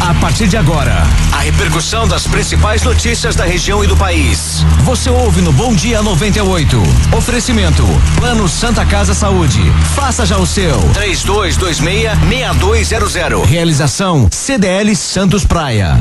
A partir de agora, a repercussão das principais notícias da região e do país. Você ouve no Bom Dia 98. Oferecimento: Plano Santa Casa Saúde. Faça já o seu. 3226-6200. Realização: CDL Santos Praia.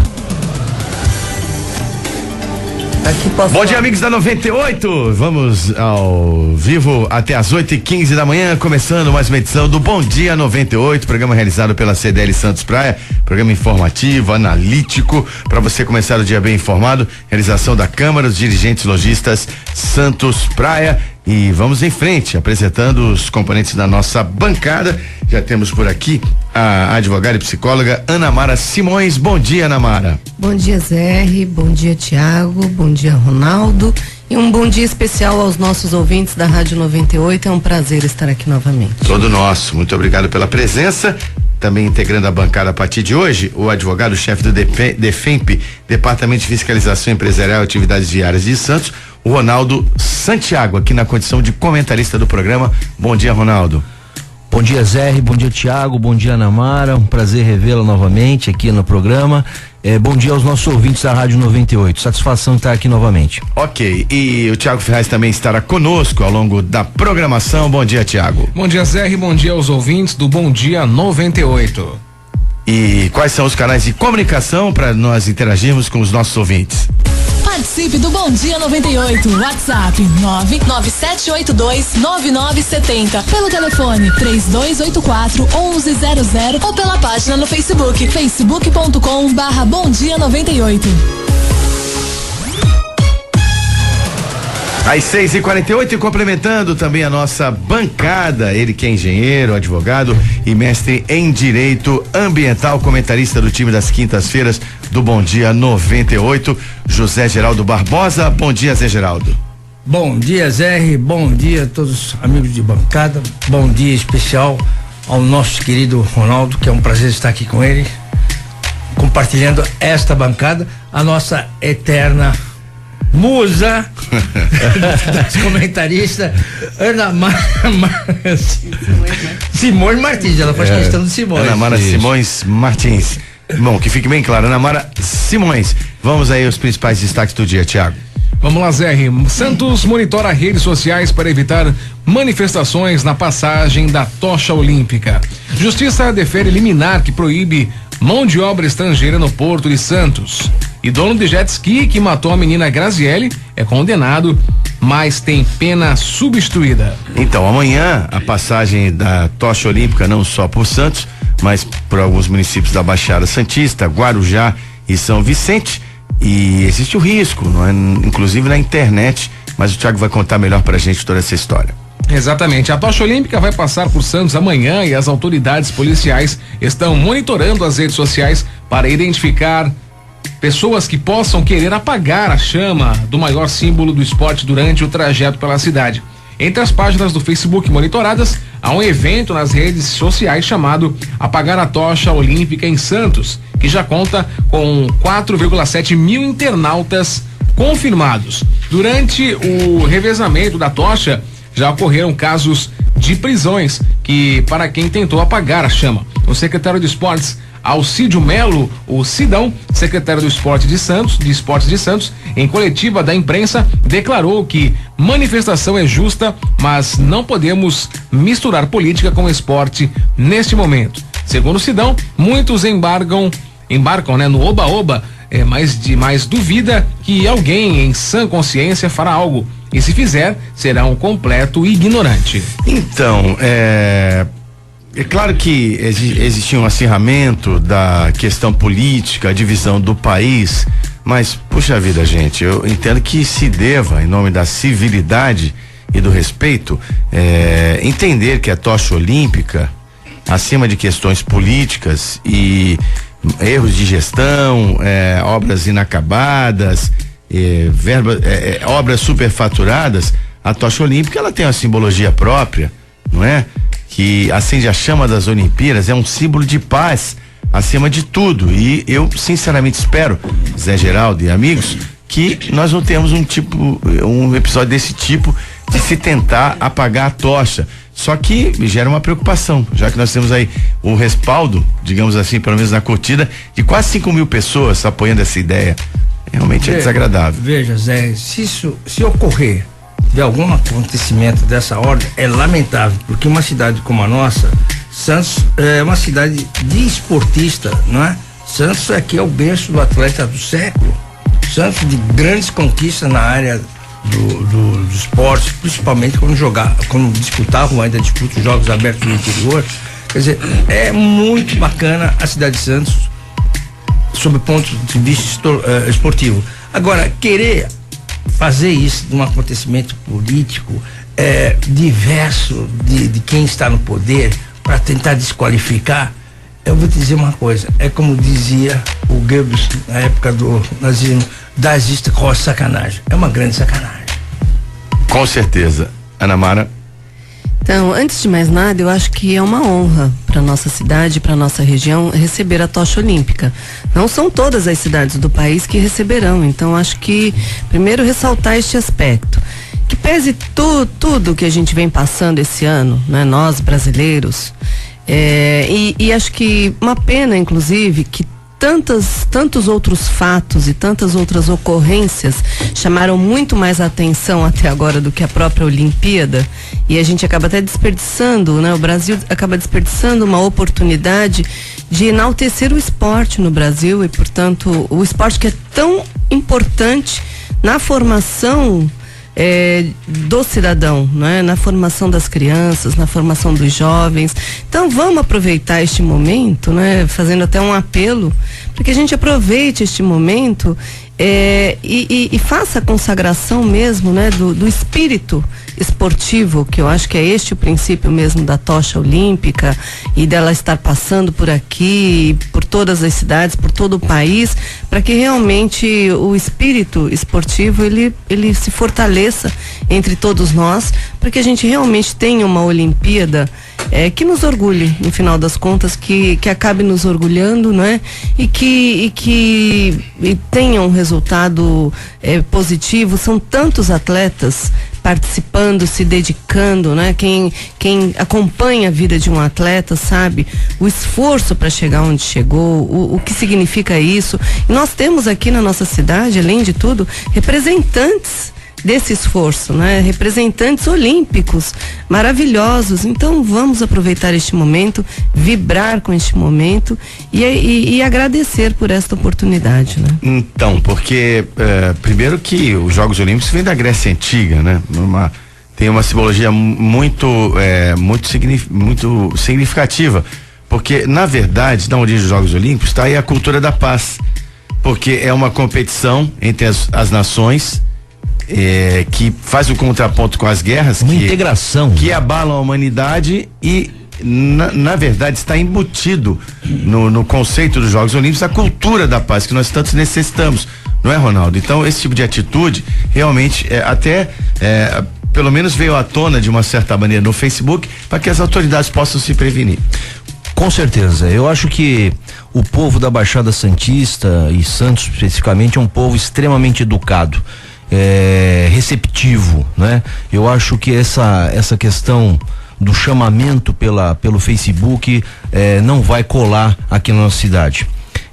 Bom dia, amigos da 98. Vamos ao vivo até as 8h15 da manhã, começando mais uma edição do Bom Dia 98, programa realizado pela CDL Santos Praia, programa informativo, analítico, para você começar o dia bem informado. Realização da Câmara dos Dirigentes Lojistas Santos Praia. E vamos em frente, apresentando os componentes da nossa bancada. Já temos por aqui a advogada e psicóloga Ana Mara Simões. Bom dia, Ana Mara. Bom dia, Zé. Bom dia, Tiago. Bom dia, Ronaldo. E um bom dia especial aos nossos ouvintes da Rádio 98. É um prazer estar aqui novamente. Todo nosso. Muito obrigado pela presença. Também integrando a bancada a partir de hoje, o advogado-chefe do DEFEMP, Departamento de Fiscalização Empresarial e Atividades Viárias de Santos, o Ronaldo Santiago, aqui na condição de comentarista do programa. Bom dia, Ronaldo. Bom dia, Zé, bom dia, Tiago, bom dia, Ana Mara, um prazer revê-la novamente aqui no programa. Bom dia aos nossos ouvintes da Rádio 98, satisfação estar aqui novamente. Ok, e o Tiago Ferraz também estará conosco ao longo da programação. Bom dia, Tiago. Bom dia, Zé, bom dia aos ouvintes do Bom Dia 98. E quais são os canais de comunicação para nós interagirmos com os nossos ouvintes? Participe do Bom Dia 98. WhatsApp 997829970. Pelo telefone 3284-1100 ou pela página no Facebook, facebook.com/Bom Dia 98. Às 6h48 e complementando também a nossa bancada, ele que é engenheiro, advogado e mestre em Direito Ambiental, comentarista do time das quintas-feiras do Bom Dia 98, José Geraldo Barbosa. Bom dia, Zé Geraldo. Bom dia, Zé. Bom dia a todos os amigos de bancada. Bom dia especial ao nosso querido Ronaldo, que é um prazer estar aqui com ele, compartilhando esta bancada, a nossa eterna musa das comentaristas, Ana Mara Simões Martins. Ela faz questão de Simões. Ana Mara Simões Martins. Bom, que fique bem claro, Ana Mara Simões. Vamos aí aos principais destaques do dia, Tiago. Vamos lá, Zé. Santos monitora redes sociais para evitar manifestações na passagem da tocha olímpica. Justiça defere liminar que proíbe mão de obra estrangeira no Porto de Santos. E dono de jet ski que matou a menina Graziele é condenado, mas tem pena substituída. Então, amanhã a passagem da tocha olímpica não só por Santos, mas por alguns municípios da Baixada Santista, Guarujá e São Vicente. E existe o risco, não é? Inclusive na internet, mas o Thiago vai contar melhor pra gente toda essa história. Exatamente, a tocha olímpica vai passar por Santos amanhã e as autoridades policiais estão monitorando as redes sociais para identificar pessoas que possam querer apagar a chama do maior símbolo do esporte durante o trajeto pela cidade. Entre as páginas do Facebook monitoradas, há um evento nas redes sociais chamado Apagar a Tocha Olímpica em Santos, que já conta com 4,7 mil internautas confirmados. Durante o revezamento da tocha, já ocorreram casos de prisões para quem tentou apagar a chama. O secretário de Esportes, Alcídio Melo, o Sidão, secretário do Esportes de Santos, em coletiva da imprensa, declarou que manifestação é justa, mas não podemos misturar política com esporte neste momento. Segundo o Sidão, muitos embarcam, né, no oba-oba, mas duvida que alguém em sã consciência fará algo. E se fizer, será um completo ignorante. Então, é claro que existia um acirramento da questão política, a divisão do país, mas, puxa vida, gente, eu entendo que se deva, em nome da civilidade e do respeito, entender que a tocha olímpica, acima de questões políticas e erros de gestão, obras inacabadas, obras superfaturadas, a tocha olímpica ela tem uma simbologia própria, não é? Que acende a chama das Olimpíadas, é um símbolo de paz acima de tudo, e eu sinceramente espero, Zé Geraldo e amigos, que nós não tenhamos um episódio desse tipo de se tentar apagar a tocha. Só que gera uma preocupação, já que nós temos aí o respaldo, digamos assim, pelo menos na curtida, de quase 5.000 pessoas apoiando essa ideia. Realmente é desagradável. Veja, Zé, se ocorrer de algum acontecimento dessa ordem, é lamentável, porque uma cidade como a nossa, Santos é uma cidade de esportista, não é? Santos aqui é o berço do atleta do século. Santos de grandes conquistas na área do esporte, principalmente quando disputavam, ainda disputa os Jogos Abertos do interior. Quer dizer, é muito bacana a cidade de Santos sob o ponto de vista esportivo. Agora, querer fazer isso de um acontecimento político diverso de quem está no poder para tentar desqualificar, eu vou te dizer uma coisa, é como dizia o Goebbels na época do nazismo, das ist große sacanagem, é uma grande sacanagem. Com certeza. Ana Mara? Então, antes de mais nada, eu acho que é uma honra para nossa cidade, para nossa região, receber a tocha olímpica. Não são todas as cidades do país que receberão, então acho que primeiro ressaltar este aspecto. Que pese tudo que a gente vem passando esse ano, né, nós brasileiros, e acho que uma pena, inclusive, que tantos outros fatos e tantas outras ocorrências chamaram muito mais atenção até agora do que a própria Olimpíada, e a gente acaba até desperdiçando, né? O Brasil acaba desperdiçando uma oportunidade de enaltecer o esporte no Brasil e, portanto, o esporte que é tão importante na formação do cidadão, né? Na formação das crianças, na formação dos jovens. Então vamos aproveitar este momento, né? Fazendo até um apelo para que a gente aproveite este momento e faça a consagração mesmo, né? Do espírito esportivo, que eu acho que é este o princípio mesmo da tocha olímpica e dela estar passando por aqui, por todas as cidades, por todo o país, para que realmente o espírito esportivo ele se fortaleça entre todos nós, para que a gente realmente tenha uma Olimpíada que nos orgulhe, no final das contas, que acabe nos orgulhando, né? E que tenha um resultado positivo. São tantos atletas participando, se dedicando, né? Quem acompanha a vida de um atleta sabe o esforço para chegar onde chegou, o que significa isso. E nós temos aqui na nossa cidade, além de tudo, representantes desse esforço, né? Representantes olímpicos maravilhosos. Então vamos aproveitar este momento, vibrar com este momento e agradecer por esta oportunidade, né? Então, porque primeiro que os Jogos Olímpicos vêm da Grécia Antiga, né? Tem uma simbologia muito significativa, porque na verdade, na origem dos Jogos Olímpicos está aí a cultura da paz, porque é uma competição entre as nações, que faz o contraponto com as guerras, uma integração que abalam a humanidade e na verdade está embutido no conceito dos Jogos Olímpicos a cultura da paz que nós tanto necessitamos, não é, Ronaldo? Então esse tipo de atitude realmente pelo menos veio à tona de uma certa maneira no Facebook para que as autoridades possam se prevenir. Com certeza, eu acho que o povo da Baixada Santista e Santos especificamente é um povo extremamente educado, receptivo, né? Eu acho que essa questão do chamamento pelo Facebook não vai colar aqui na nossa cidade.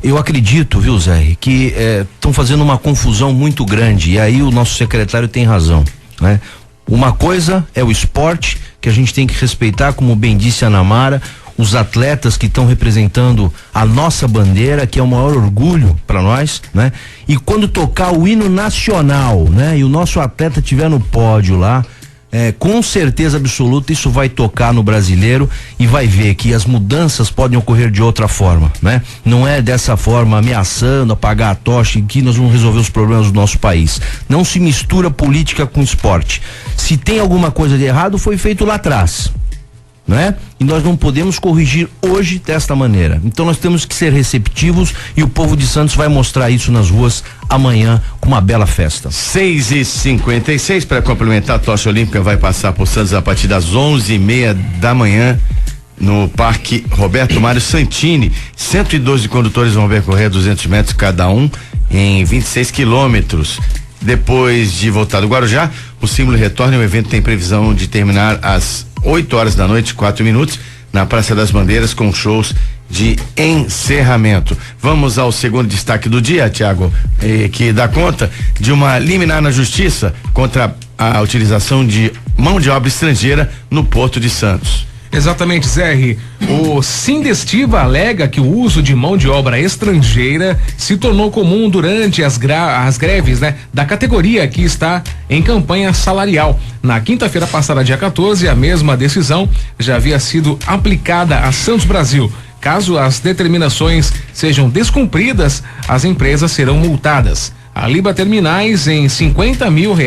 Eu acredito, viu, Zé, que estão fazendo uma confusão muito grande, e aí o nosso secretário tem razão, né? Uma coisa é o esporte, que a gente tem que respeitar, como bem disse a Ana Mara, os atletas que estão representando a nossa bandeira, que é o maior orgulho para nós, né? E quando tocar o hino nacional, né? E o nosso atleta estiver no pódio lá, com certeza absoluta isso vai tocar no brasileiro e vai ver que as mudanças podem ocorrer de outra forma, né? Não é dessa forma ameaçando apagar a tocha em que nós vamos resolver os problemas do nosso país. Não se mistura política com esporte. Se tem alguma coisa de errado, foi feito lá atrás, né? E nós não podemos corrigir hoje desta maneira. Então nós temos que ser receptivos e o povo de Santos vai mostrar isso nas ruas amanhã com uma bela festa. 6h56 para complementar, a tocha olímpica vai passar por Santos a partir das 11h30 da manhã no Parque Roberto Mário Santini. 112 condutores vão percorrer 200 metros cada um em 26 quilômetros. Depois de voltar do Guarujá, o símbolo retorna e o evento tem previsão de terminar às 8h, 4 na Praça das Bandeiras, com shows de encerramento. Vamos ao segundo destaque do dia, Tiago, que dá conta de uma liminar na justiça contra a utilização de mão de obra estrangeira no Porto de Santos. Exatamente, Zé. O Sindestiva alega que o uso de mão de obra estrangeira se tornou comum durante as greves, da categoria que está em campanha salarial. Na quinta-feira passada, dia 14, a mesma decisão já havia sido aplicada a Santos Brasil. Caso as determinações sejam descumpridas, as empresas serão multadas. A Liba Terminais em R$50 mil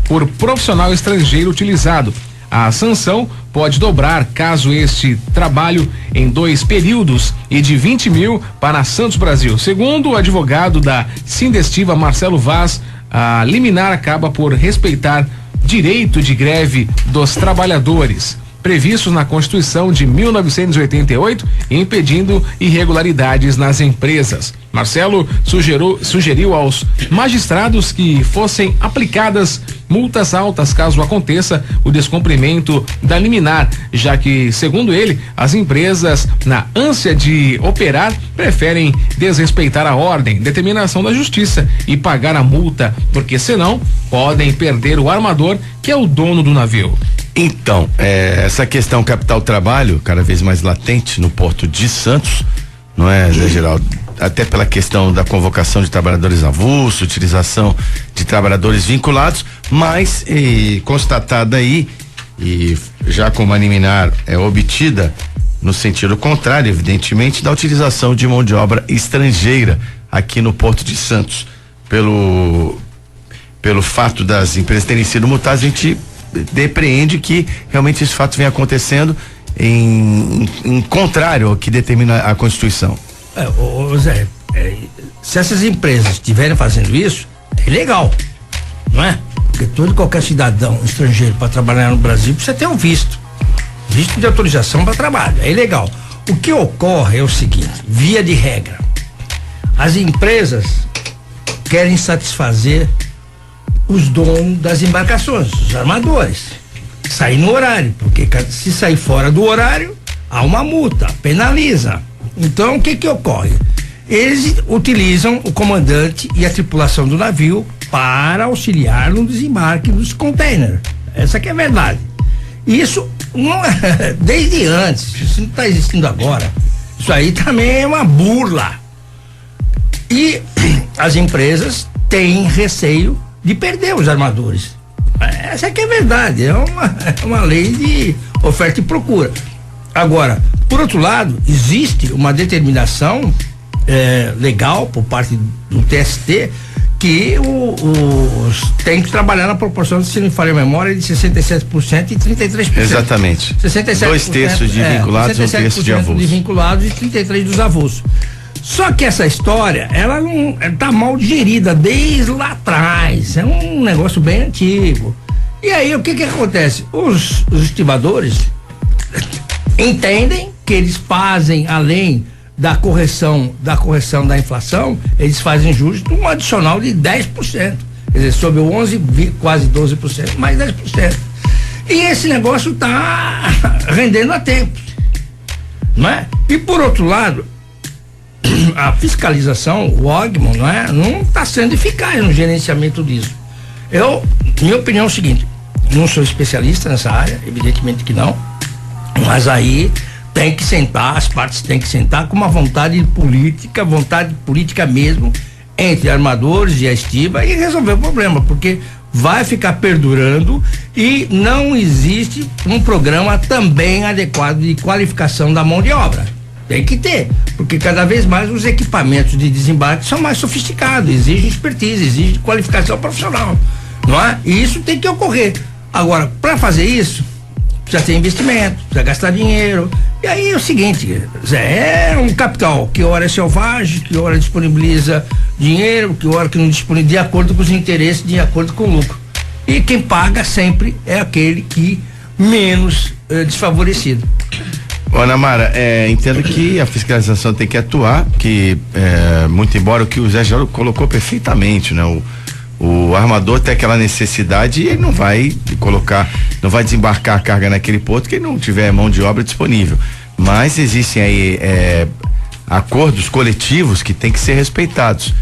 por profissional estrangeiro utilizado. A sanção pode dobrar caso este trabalho em 2 períodos e de 20 mil para Santos Brasil. Segundo o advogado da Sindestiva, Marcelo Vaz, a liminar acaba por respeitar direito de greve dos trabalhadores previstos na Constituição de 1988, impedindo irregularidades nas empresas. Marcelo sugeriu aos magistrados que fossem aplicadas multas altas caso aconteça o descumprimento da liminar, já que, segundo ele, as empresas, na ânsia de operar, preferem desrespeitar a ordem, determinação da justiça e pagar a multa, porque senão podem perder o armador, que é o dono do navio. Então, essa questão capital-trabalho, cada vez mais latente no Porto de Santos, não é, Zé Geraldo? Até pela questão da convocação de trabalhadores avulsos, utilização de trabalhadores vinculados, mas constatada aí, e já com uma liminar obtida no sentido contrário, evidentemente, da utilização de mão de obra estrangeira aqui no Porto de Santos. Pelo fato das empresas terem sido multadas, a gente depreende que realmente esse fato vem acontecendo em contrário ao que determina a Constituição. Zé, se essas empresas estiverem fazendo isso, é legal, não é? Porque todo e qualquer cidadão estrangeiro para trabalhar no Brasil precisa ter um visto de autorização para trabalho, é ilegal. O que ocorre é o seguinte, via de regra, as empresas querem satisfazer os donos das embarcações, os armadores, sair no horário, porque se sair fora do horário, há uma multa, penaliza. Então, o que ocorre? Eles utilizam o comandante e a tripulação do navio para auxiliar no desembarque dos containers. Essa que é a verdade. Isso não é, desde antes, isso não está existindo agora. Isso aí também é uma burla. E as empresas têm receio de perder os armadores. Essa que é a verdade, é uma lei de oferta e procura. Agora, por outro lado, existe uma determinação legal por parte do TST que tem que trabalhar na proporção, se não me falha a memória, de 67% e 33%. Exatamente. 67%, 2/3 de vinculados, 1/3 de avulsos. De vinculados e 33% dos avulsos. Só que essa história, ela não tá mal digerida desde lá atrás. É um negócio bem antigo. E aí, o que acontece? Os estibadores entendem que eles fazem, além da correção da inflação, eles fazem juros um adicional de 10%. Quer dizer, sobre o 11, quase 12%, mais 10%. E esse negócio tá rendendo a tempo. Não é? E por outro lado, a fiscalização, o OGMON, não está sendo eficaz no gerenciamento disso. Minha opinião é o seguinte, não sou especialista nessa área, evidentemente que não, mas aí tem que sentar, as partes têm que sentar com uma vontade política mesmo, entre armadores e a estiba e resolver o problema, porque vai ficar perdurando e não existe um programa também adequado de qualificação da mão de obra. Tem que ter, porque cada vez mais os equipamentos de desembarque são mais sofisticados, exigem expertise, exigem qualificação profissional, não é? E isso tem que ocorrer. Agora, para fazer isso, precisa ter investimento, precisa gastar dinheiro. E aí é o seguinte, Zé, é um capital que hora é selvagem, que hora disponibiliza dinheiro, que hora que não disponibiliza, de acordo com os interesses, de acordo com o lucro. E quem paga sempre é aquele que menos desfavorecido. Ana Mara, entendo que a fiscalização tem que atuar, que muito embora o que o Zé Geraldo colocou perfeitamente, né? O armador tem aquela necessidade e ele não vai desembarcar a carga naquele porto que ele não tiver mão de obra disponível. Mas existem aí acordos coletivos que têm que ser respeitados.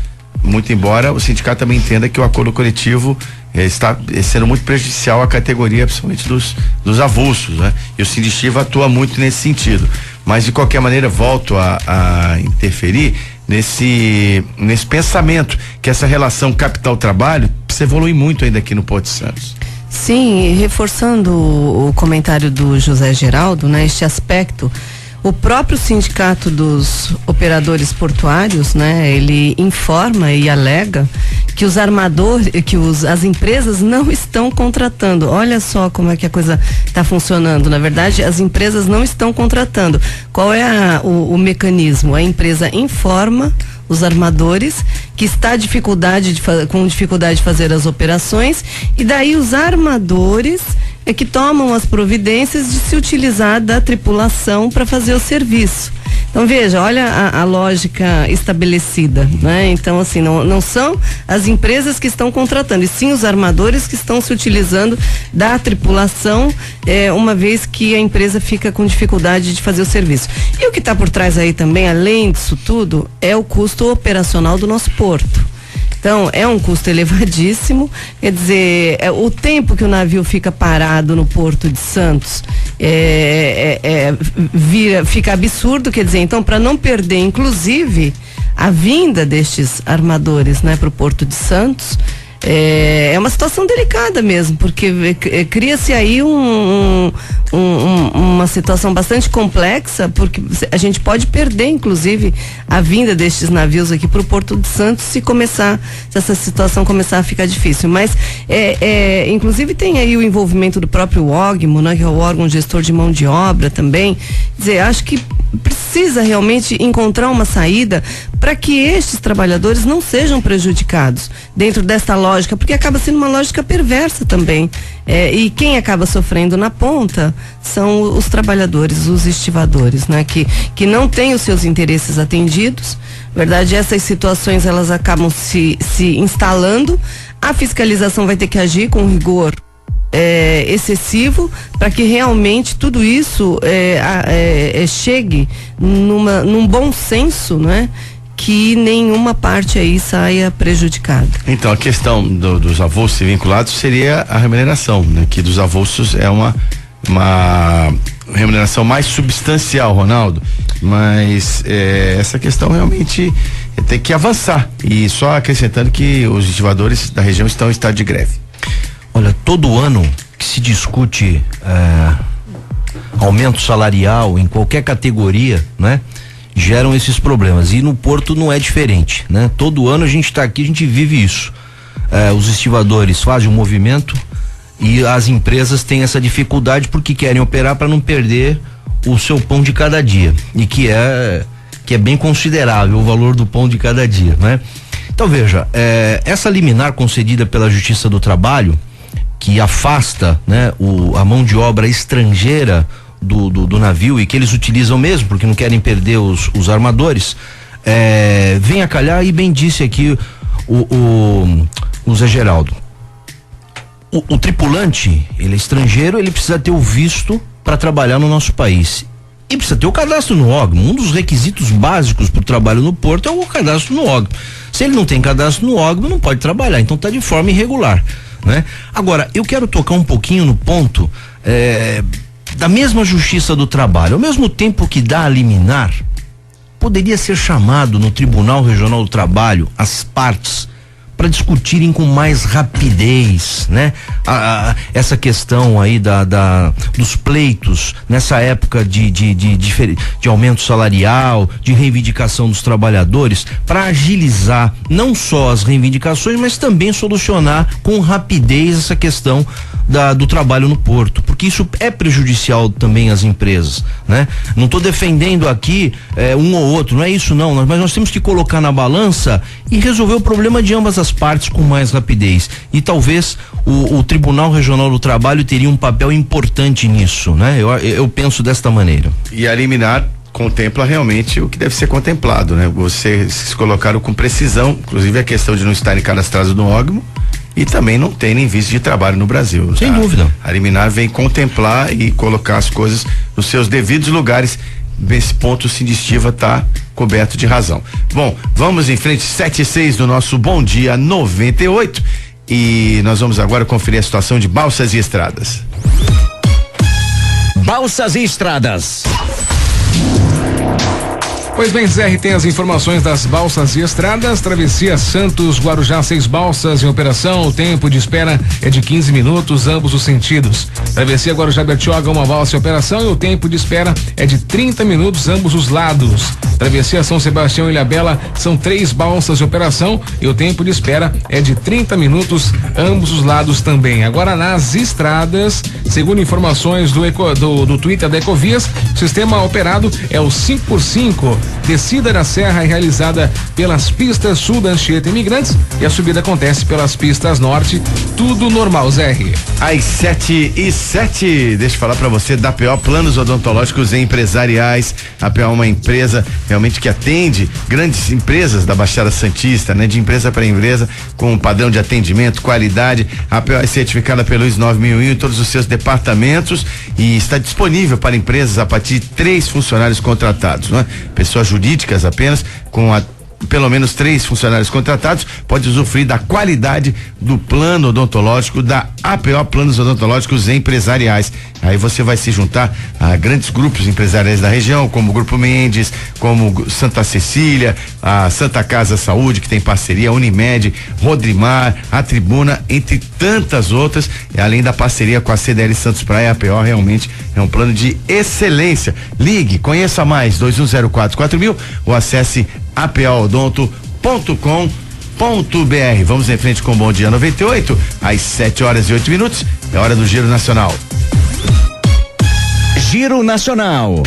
Muito embora o sindicato também entenda que o acordo coletivo está sendo muito prejudicial à categoria, principalmente dos avulsos, né? E o Sindictiva atua muito nesse sentido. Mas de qualquer maneira volto a interferir nesse pensamento que essa relação capital-trabalho precisa evoluir muito ainda aqui no Porto de Santos. Sim, reforçando o comentário do José Geraldo, né? Este aspecto, o próprio sindicato dos operadores portuários, né? Ele informa e alega que os armadores, as empresas não estão contratando. Olha só como é que a coisa está funcionando. Na verdade, as empresas não estão contratando. Qual é o mecanismo? A empresa informa os armadores que está com dificuldade de fazer as operações, e daí os armadores é que tomam as providências de se utilizar da tripulação para fazer o serviço. Então veja, olha a lógica estabelecida, né? Então assim, não são as empresas que estão contratando, e sim os armadores que estão se utilizando da tripulação, uma vez que a empresa fica com dificuldade de fazer o serviço. E o que está por trás aí também, além disso tudo, é o custo operacional do nosso porto. Então, é um custo elevadíssimo, quer dizer, o tempo que o navio fica parado no Porto de Santos fica absurdo, quer dizer, então, para não perder, inclusive, a vinda destes armadores, né, para o Porto de Santos, é uma situação delicada mesmo, porque cria-se aí uma situação bastante complexa, porque a gente pode perder, inclusive, a vinda destes navios aqui para o Porto de Santos se essa situação começar a ficar difícil. Mas, inclusive, tem aí o envolvimento do próprio OGMO, né, que é o órgão gestor de mão de obra também. Quer dizer, acho que precisa realmente encontrar uma saída para que estes trabalhadores não sejam prejudicados dentro desta lógica, porque acaba sendo uma lógica perversa também. E quem acaba sofrendo na ponta são os trabalhadores, os estivadores, né? Que não têm os seus interesses atendidos. Na verdade, essas situações elas acabam se instalando. A fiscalização vai ter que agir com rigor excessivo para que realmente tudo isso chegue num bom senso, né? Que nenhuma parte aí saia prejudicada. Então, a questão dos avulsos vinculados seria a remuneração, né? Que dos avulsos é uma remuneração mais substancial, Ronaldo, mas essa questão realmente tem que avançar, e só acrescentando que os estivadores da região estão em estado de greve. Olha, todo ano que se discute aumento salarial em qualquer categoria, né? Geram esses problemas, e no Porto não é diferente, né? Todo ano a gente está aqui, a gente vive isso. Os estivadores fazem um movimento e as empresas têm essa dificuldade porque querem operar para não perder o seu pão de cada dia, e que é bem considerável o valor do pão de cada dia, né? Então veja, essa liminar concedida pela Justiça do Trabalho, que afasta, né, a mão de obra estrangeira do navio, e que eles utilizam mesmo porque não querem perder os armadores, vem a calhar, e bem disse aqui o Zé Geraldo, o tripulante, ele é estrangeiro, ele precisa ter o visto para trabalhar no nosso país, e precisa ter o cadastro no OGMO. Um dos requisitos básicos para o trabalho no porto é o cadastro no OGMO. Se ele não tem cadastro no OGMO, não pode trabalhar, então está de forma irregular, né? Agora, eu quero tocar um pouquinho no ponto da mesma Justiça do Trabalho. Ao mesmo tempo que dá a liminar, poderia ser chamado no Tribunal Regional do Trabalho as partes para discutirem com mais rapidez, né? Essa questão aí dos pleitos nessa época de aumento salarial, de reivindicação dos trabalhadores, para agilizar não só as reivindicações, mas também solucionar com rapidez essa questão do trabalho no porto, porque isso é prejudicial também às empresas, né? Não estou defendendo aqui um ou outro, não é isso não, mas nós temos que colocar na balança e resolver o problema de ambas as partes com mais rapidez, e talvez o Tribunal Regional do Trabalho teria um papel importante nisso, né? Eu penso desta maneira. E a liminar contempla realmente o que deve ser contemplado, né? Vocês colocaram com precisão, inclusive a questão de não estarem cadastrados no OGMO, e também não tem nem visto de trabalho no Brasil. Sem dúvida. A liminar vem contemplar e colocar as coisas nos seus devidos lugares. Nesse ponto o Sindestiva está coberto de razão. Bom, vamos em frente, 7:06 do nosso Bom Dia 98, e nós vamos agora conferir a situação de Balsas e Estradas. Balsas e Estradas. Pois bem, ZR tem as informações das balsas e estradas. Travessia Santos Guarujá, 6 balsas em operação. O tempo de espera é de 15 minutos, ambos os sentidos. Travessia Guarujá Bertioga, 1 balsa em operação, e o tempo de espera é de 30 minutos, ambos os lados. Travessia São Sebastião e Ilhabela, são 3 balsas em operação e o tempo de espera é de 30 minutos, ambos os lados também. Agora nas estradas, segundo informações do Twitter da Ecovias, o sistema operado é o 5x5. Descida da serra é realizada pelas pistas sul da Anchieta Imigrantes e a subida acontece pelas pistas norte, tudo normal, ZR. Às 7:07, deixa eu falar pra você da APO Planos Odontológicos Empresariais. A APO é uma empresa realmente que atende grandes empresas da Baixada Santista, né? De empresa para empresa, com um padrão de atendimento, qualidade. A APO é certificada pelo ISO 9001 em todos os seus departamentos e está disponível para empresas a partir de 3 funcionários contratados, não é? Pessoas jurídicas apenas, com pelo menos 3 funcionários contratados, pode usufruir da qualidade do plano odontológico da APO Planos Odontológicos Empresariais. Aí você vai se juntar a grandes grupos empresariais da região, como o Grupo Mendes, como Santa Cecília, a Santa Casa Saúde, que tem parceria, a Unimed, Rodrimar, a Tribuna, entre tantas outras, e além da parceria com a CDL Santos Praia. A APO realmente é um plano de excelência. Ligue, conheça mais, 21044000 ou acesse apoodonto.com.br. Vamos em frente com o Bom Dia 98, às 7:08. É hora do Giro Nacional. Giro Nacional.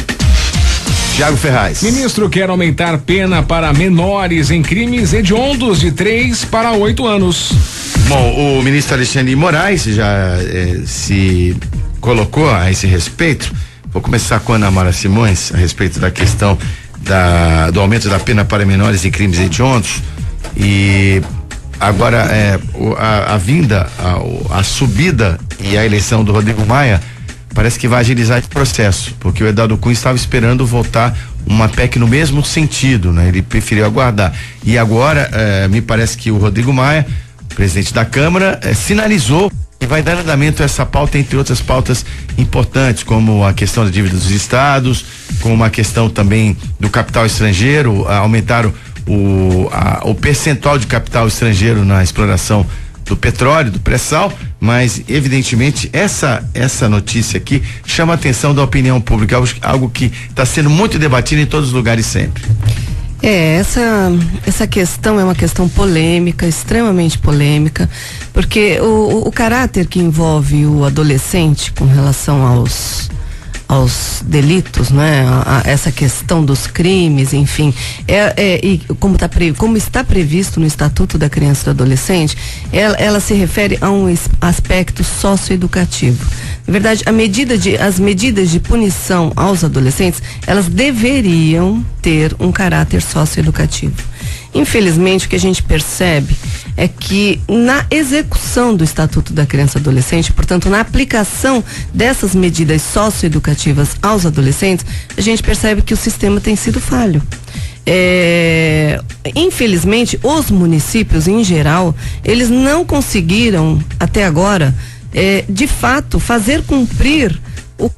Tiago Ferraz. Ministro quer aumentar pena para menores em crimes hediondos de 3 para 8 anos. Bom, o ministro Alexandre de Moraes já se colocou a esse respeito. Vou começar com a Ana Mara Simões a respeito da questão do aumento da pena para menores em crimes hediondos. E agora a subida e a eleição do Rodrigo Maia parece que vai agilizar esse processo, porque o Eduardo Cunha estava esperando votar uma PEC no mesmo sentido, né? Ele preferiu aguardar. E agora me parece que o Rodrigo Maia, presidente da Câmara, sinalizou que vai dar andamento a essa pauta, entre outras pautas importantes, como a questão da dívida dos estados, como a questão também do capital estrangeiro, aumentar o percentual de capital estrangeiro na exploração do petróleo, do pré-sal, mas evidentemente essa notícia aqui chama a atenção da opinião pública, algo que está sendo muito debatido em todos os lugares sempre. Essa questão é uma questão polêmica, extremamente polêmica, porque o caráter que envolve o adolescente com relação aos delitos, né? Essa questão dos crimes, enfim, e como está previsto no Estatuto da Criança e do Adolescente, ela se refere a um aspecto socioeducativo. Na verdade, as medidas de punição aos adolescentes, elas deveriam ter um caráter socioeducativo. Infelizmente, o que a gente percebe é que na execução do Estatuto da Criança e Adolescente, portanto, na aplicação dessas medidas socioeducativas aos adolescentes, a gente percebe que o sistema tem sido falho. Infelizmente, os municípios, em geral, eles não conseguiram, até agora, de fato, fazer cumprir o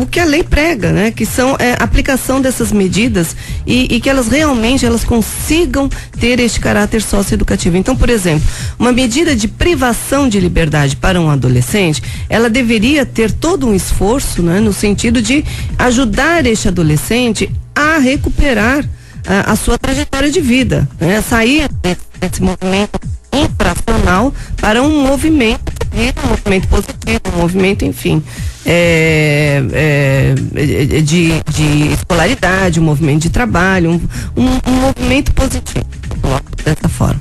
que a lei prega, né? Que são a aplicação dessas medidas e que elas realmente consigam ter este caráter socioeducativo. Então, por exemplo, uma medida de privação de liberdade para um adolescente, ela deveria ter todo um esforço, né? No sentido de ajudar este adolescente a recuperar a sua trajetória de vida, né? Sair desse movimento infracional para um movimento positivo, um movimento, enfim, de escolaridade, um movimento de trabalho, um movimento positivo, dessa forma.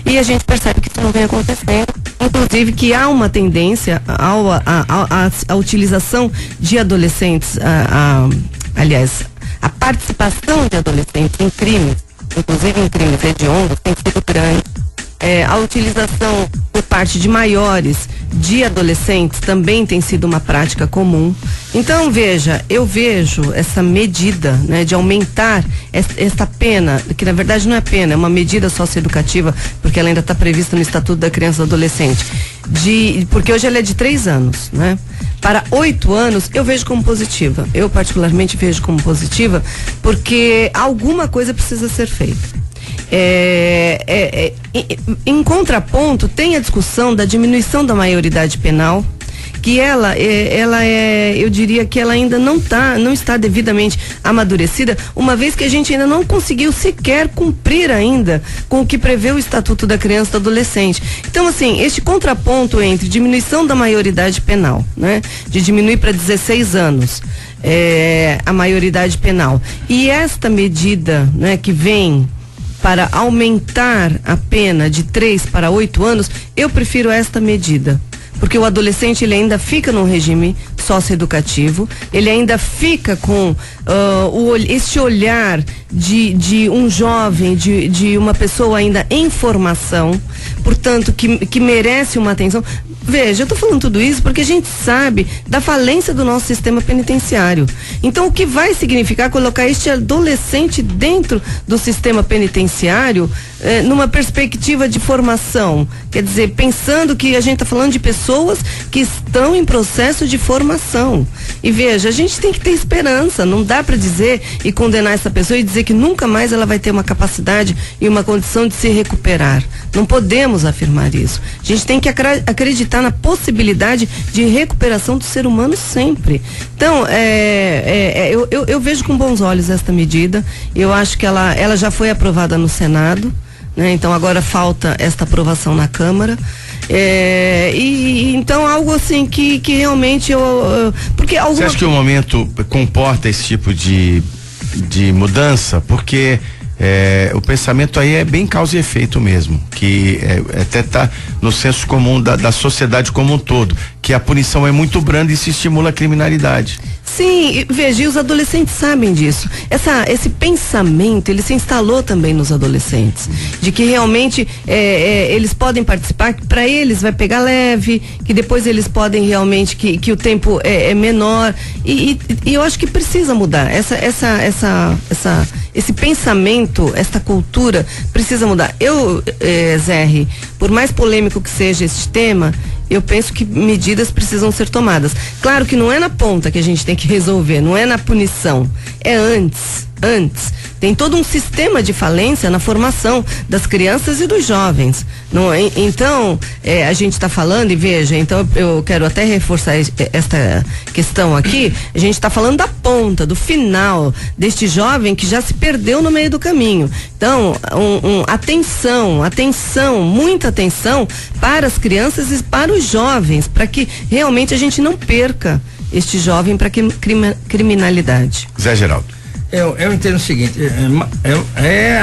E a gente percebe que isso não vem acontecendo, inclusive que há uma tendência à utilização de adolescentes, aliás, a participação de adolescentes em crimes, inclusive em crimes hediondos, tem sido grande. A utilização do parte de maiores, de adolescentes, também tem sido uma prática comum. Então, veja, eu vejo essa medida, né, de aumentar esta pena, que na verdade não é pena, é uma medida socioeducativa, porque ela ainda está prevista no Estatuto da Criança e do Adolescente, porque hoje ela é de 3 anos, né? Para 8 anos, eu vejo como positiva. Eu particularmente vejo como positiva, porque alguma coisa precisa ser feita. Em contraponto, tem a discussão da diminuição da maioridade penal, que ela eu diria que ela ainda não está devidamente amadurecida, uma vez que a gente ainda não conseguiu sequer cumprir ainda com o que prevê o Estatuto da Criança e do Adolescente. Então, assim, este contraponto entre diminuição da maioridade penal, né, de diminuir para 16 anos, a maioridade penal, e esta medida, né, que vem para aumentar a pena de 3 para 8 anos, eu prefiro esta medida. Porque o adolescente, ele ainda fica num regime socioeducativo, ele ainda fica com esse olhar de um jovem, de uma pessoa ainda em formação, portanto, que merece uma atenção. Veja, eu estou falando tudo isso porque a gente sabe da falência do nosso sistema penitenciário. Então, o que vai significar colocar este adolescente dentro do sistema penitenciário numa perspectiva de formação? Quer dizer, pensando que a gente está falando de pessoas que estão em processo de formação. E veja, a gente tem que ter esperança. Não dá para dizer e condenar essa pessoa e dizer que nunca mais ela vai ter uma capacidade e uma condição de se recuperar. Não podemos afirmar isso. A gente tem que acreditar na possibilidade de recuperação do ser humano sempre. Então, eu vejo com bons olhos esta medida. Eu acho que ela já foi aprovada no Senado, né? Então agora falta esta aprovação na Câmara. Então algo assim que realmente porque Você acha que o momento comporta esse tipo de mudança? Porque o pensamento aí é bem causa e efeito mesmo, que até tá no senso comum da sociedade como um todo, que a punição é muito branda e se estimula a criminalidade. Sim, veja, e os adolescentes sabem disso. Esse pensamento, ele se instalou também nos adolescentes, de que realmente eles podem participar, que para eles vai pegar leve, que depois eles podem realmente, que o tempo é menor, e eu acho que precisa mudar. Esse pensamento, esta cultura precisa mudar. Zé R., por mais polêmico que seja este tema, eu penso que medidas precisam ser tomadas. Claro que não é na ponta que a gente tem que resolver, não é na punição, é antes. Tem todo um sistema de falência na formação das crianças e dos jovens. Não é? Então, a gente está falando, e veja, então eu quero até reforçar esta questão aqui, a gente está falando da ponta, do final, deste jovem que já se perdeu no meio do caminho. Então, atenção, muita atenção para as crianças e para os jovens, para que realmente a gente não perca este jovem para criminalidade. Zé Geraldo. Eu entendo o seguinte,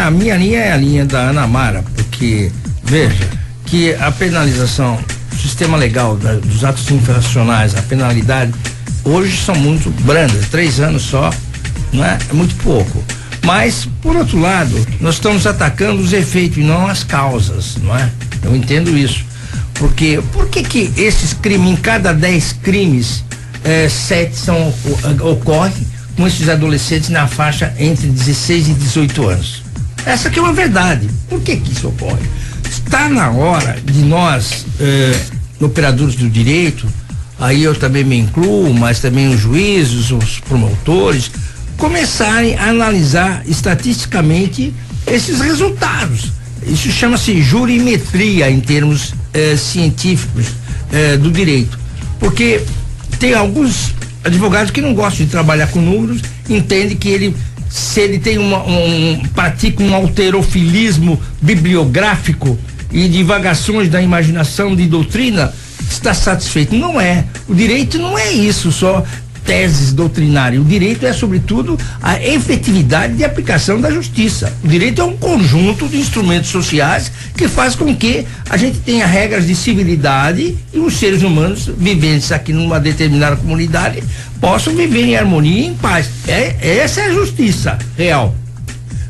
a minha linha é a linha da Ana Mara, porque, veja, que a penalização, o sistema legal dos atos infracionais, a penalidade, hoje são muito brandas, 3 anos só, não é? É muito pouco. Mas, por outro lado, nós estamos atacando os efeitos e não as causas, não é? Eu entendo isso. Porque, por que esses crimes, em cada 10 crimes, 7 ocorrem com esses adolescentes na faixa entre 16 e 18 anos? Essa que é uma verdade. Por que isso ocorre? Está na hora de nós, operadores do direito, aí eu também me incluo, mas também os juízes, os promotores, começarem a analisar estatisticamente esses resultados. Isso chama-se jurimetria em termos científicos do direito. Porque tem alguns advogados que não gostam de trabalhar com números, entende que se ele tem pratica um alterofilismo bibliográfico e divagações da imaginação de doutrina, está satisfeito. Não é. O direito não é isso só, teses doutrinárias. O direito é, sobretudo, a efetividade de aplicação da justiça. O direito é um conjunto de instrumentos sociais que faz com que a gente tenha regras de civilidade e os seres humanos viventes aqui numa determinada comunidade possam viver em harmonia e em paz. Essa é a justiça real.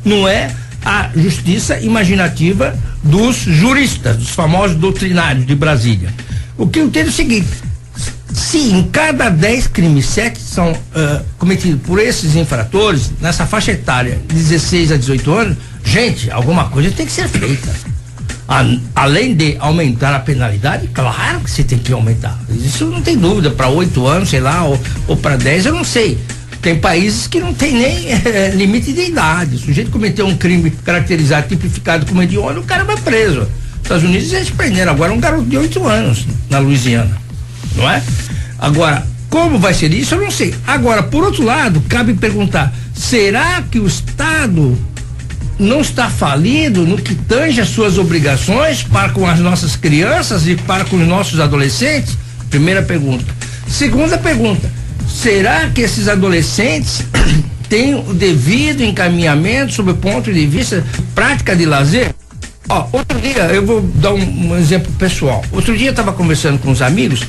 Não é a justiça imaginativa dos juristas, dos famosos doutrinários de Brasília. O que eu entendo é o seguinte: se em cada 10 crimes, 7 são cometidos por esses infratores, nessa faixa etária de 16 a 18 anos, gente, alguma coisa tem que ser feita. Além de aumentar a penalidade, claro que você tem que aumentar. Isso não tem dúvida, para 8 anos, sei lá, ou para 10, eu não sei. Tem países que não tem nem limite de idade. O sujeito cometeu um crime caracterizado, tipificado como hediondo, o cara vai preso. Nos Estados Unidos eles prenderam agora um garoto de 8 anos na Louisiana, não é? Agora, como vai ser isso, eu não sei. Agora, por outro lado, cabe perguntar: será que o Estado não está falido no que tange as suas obrigações para com as nossas crianças e para com os nossos adolescentes? Primeira pergunta. Segunda pergunta: será que esses adolescentes têm o devido encaminhamento sob o ponto de vista prática de lazer? Outro dia, eu vou dar um exemplo pessoal. Outro dia eu estava conversando com uns amigos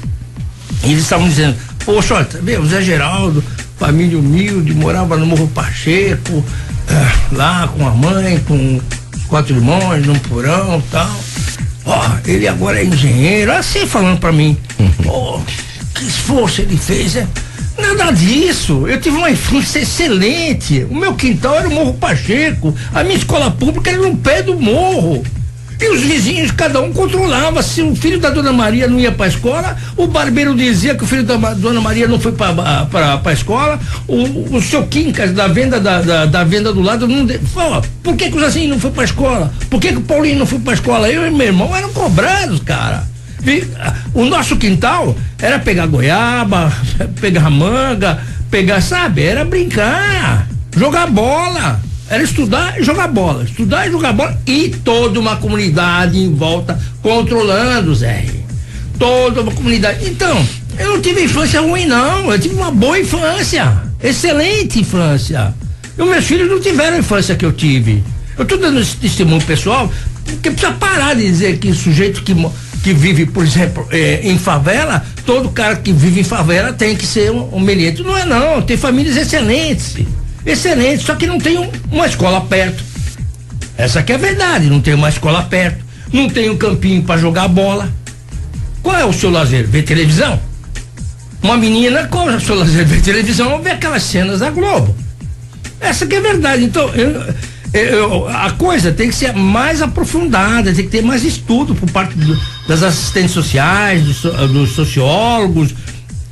e eles estavam dizendo: poxa, tá vendo, o Zé Geraldo, família humilde, morava no Morro Pacheco, lá com a mãe, com os 4 irmãos, num porão e tal. Ele agora é engenheiro, assim falando pra mim. Que esforço ele fez, né? Nada disso. Eu tive uma infância excelente. O meu quintal era o Morro Pacheco. A minha escola pública era no pé do morro. E os vizinhos, cada um controlava. Se o filho da Dona Maria não ia para a escola, o barbeiro dizia que o filho da Dona Maria não foi para a escola. O seu Quincas, da venda da venda do lado, não fala: por que o Zazinho não foi para a escola? Por que o Paulinho não foi para a escola? Eu e meu irmão eram cobrados, cara. O nosso quintal era pegar goiaba, pegar manga, era brincar, jogar bola. Era estudar e jogar bola, e toda uma comunidade em volta controlando, Zé. Toda uma comunidade. Então, eu não tive infância ruim, não. Eu tive uma boa infância, excelente infância. E os meus filhos não tiveram a infância que eu tive. Eu estou dando esse testemunho pessoal, porque precisa parar de dizer que o sujeito que vive, por exemplo, em favela, todo cara que vive em favela tem que ser um meliante. Não é, não. Tem famílias excelentes, só que não tem uma escola perto. Essa aqui é a verdade, não tem uma escola perto, não tem um campinho para jogar bola. Qual é o seu lazer? Ver televisão? Uma menina, qual é o seu lazer? Ver televisão ou ver aquelas cenas da Globo? Essa que é a verdade. Então, a coisa tem que ser mais aprofundada, tem que ter mais estudo por parte das assistentes sociais, dos sociólogos,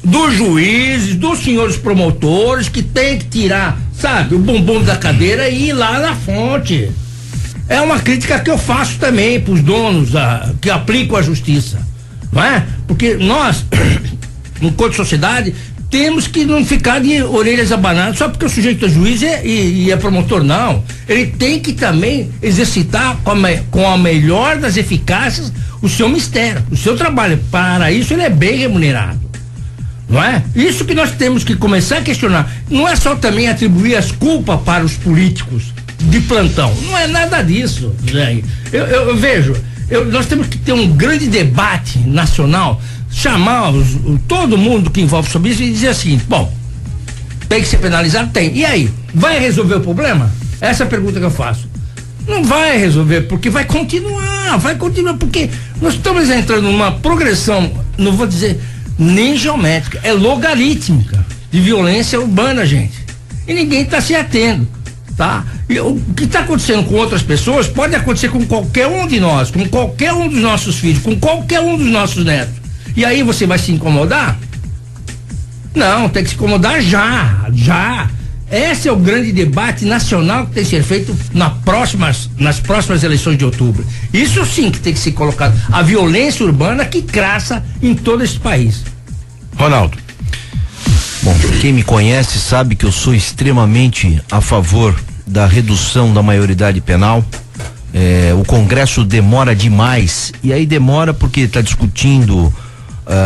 dos juízes, dos senhores promotores, que tem que tirar, sabe, o bumbum da cadeira e ir lá na fonte. É uma crítica que eu faço também para os donos que aplicam a justiça, não é? Porque nós, enquanto sociedade, temos que não ficar de orelhas abanadas só porque o sujeito é juiz e é promotor, não. Ele tem que também exercitar com a melhor das eficácias o seu mistério, o seu trabalho. Para isso ele é bem remunerado. Não é? Isso que nós temos que começar a questionar. Não é só também atribuir as culpas para os políticos de plantão. Não é nada disso, Zé. Eu vejo, nós temos que ter um grande debate nacional, chamar todo mundo que envolve sobre isso e dizer assim: bom, tem que ser penalizado? Tem. E aí? Vai resolver o problema? Essa é a pergunta que eu faço. Não vai resolver, porque vai continuar, porque nós estamos entrando numa progressão, não vou dizer nem geométrica, é logarítmica de violência urbana, gente. E ninguém está se atendo, tá? E o que está acontecendo com outras pessoas pode acontecer com qualquer um de nós, com qualquer um dos nossos filhos, com qualquer um dos nossos netos. E aí você vai se incomodar? Não, tem que se incomodar já. Esse é o grande debate nacional que tem que ser feito nas próximas eleições de outubro. Isso sim que tem que ser colocado. A violência urbana que crassa em todo esse país. Ronaldo. Bom, quem me conhece sabe que eu sou extremamente a favor da redução da maioridade penal. O Congresso demora demais, e aí demora porque está discutindo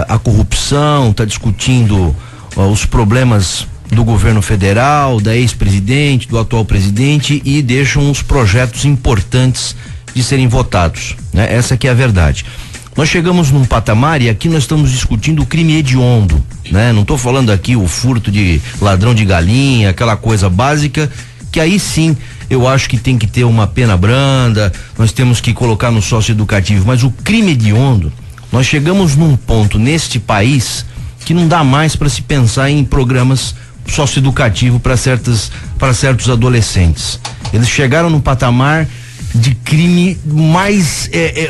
a corrupção, está discutindo os problemas do governo federal, da ex-presidente, do atual presidente, e deixam uns projetos importantes de serem votados, né? Essa que é a verdade. Nós chegamos num patamar, e aqui nós estamos discutindo o crime hediondo, né? Não estou falando aqui o furto de ladrão de galinha, aquela coisa básica, que aí sim eu acho que tem que ter uma pena branda, nós temos que colocar no socioeducativo, mas o crime hediondo, nós chegamos num ponto neste país que não dá mais para se pensar em programas socioeducativos para certos adolescentes. Eles chegaram no patamar de crime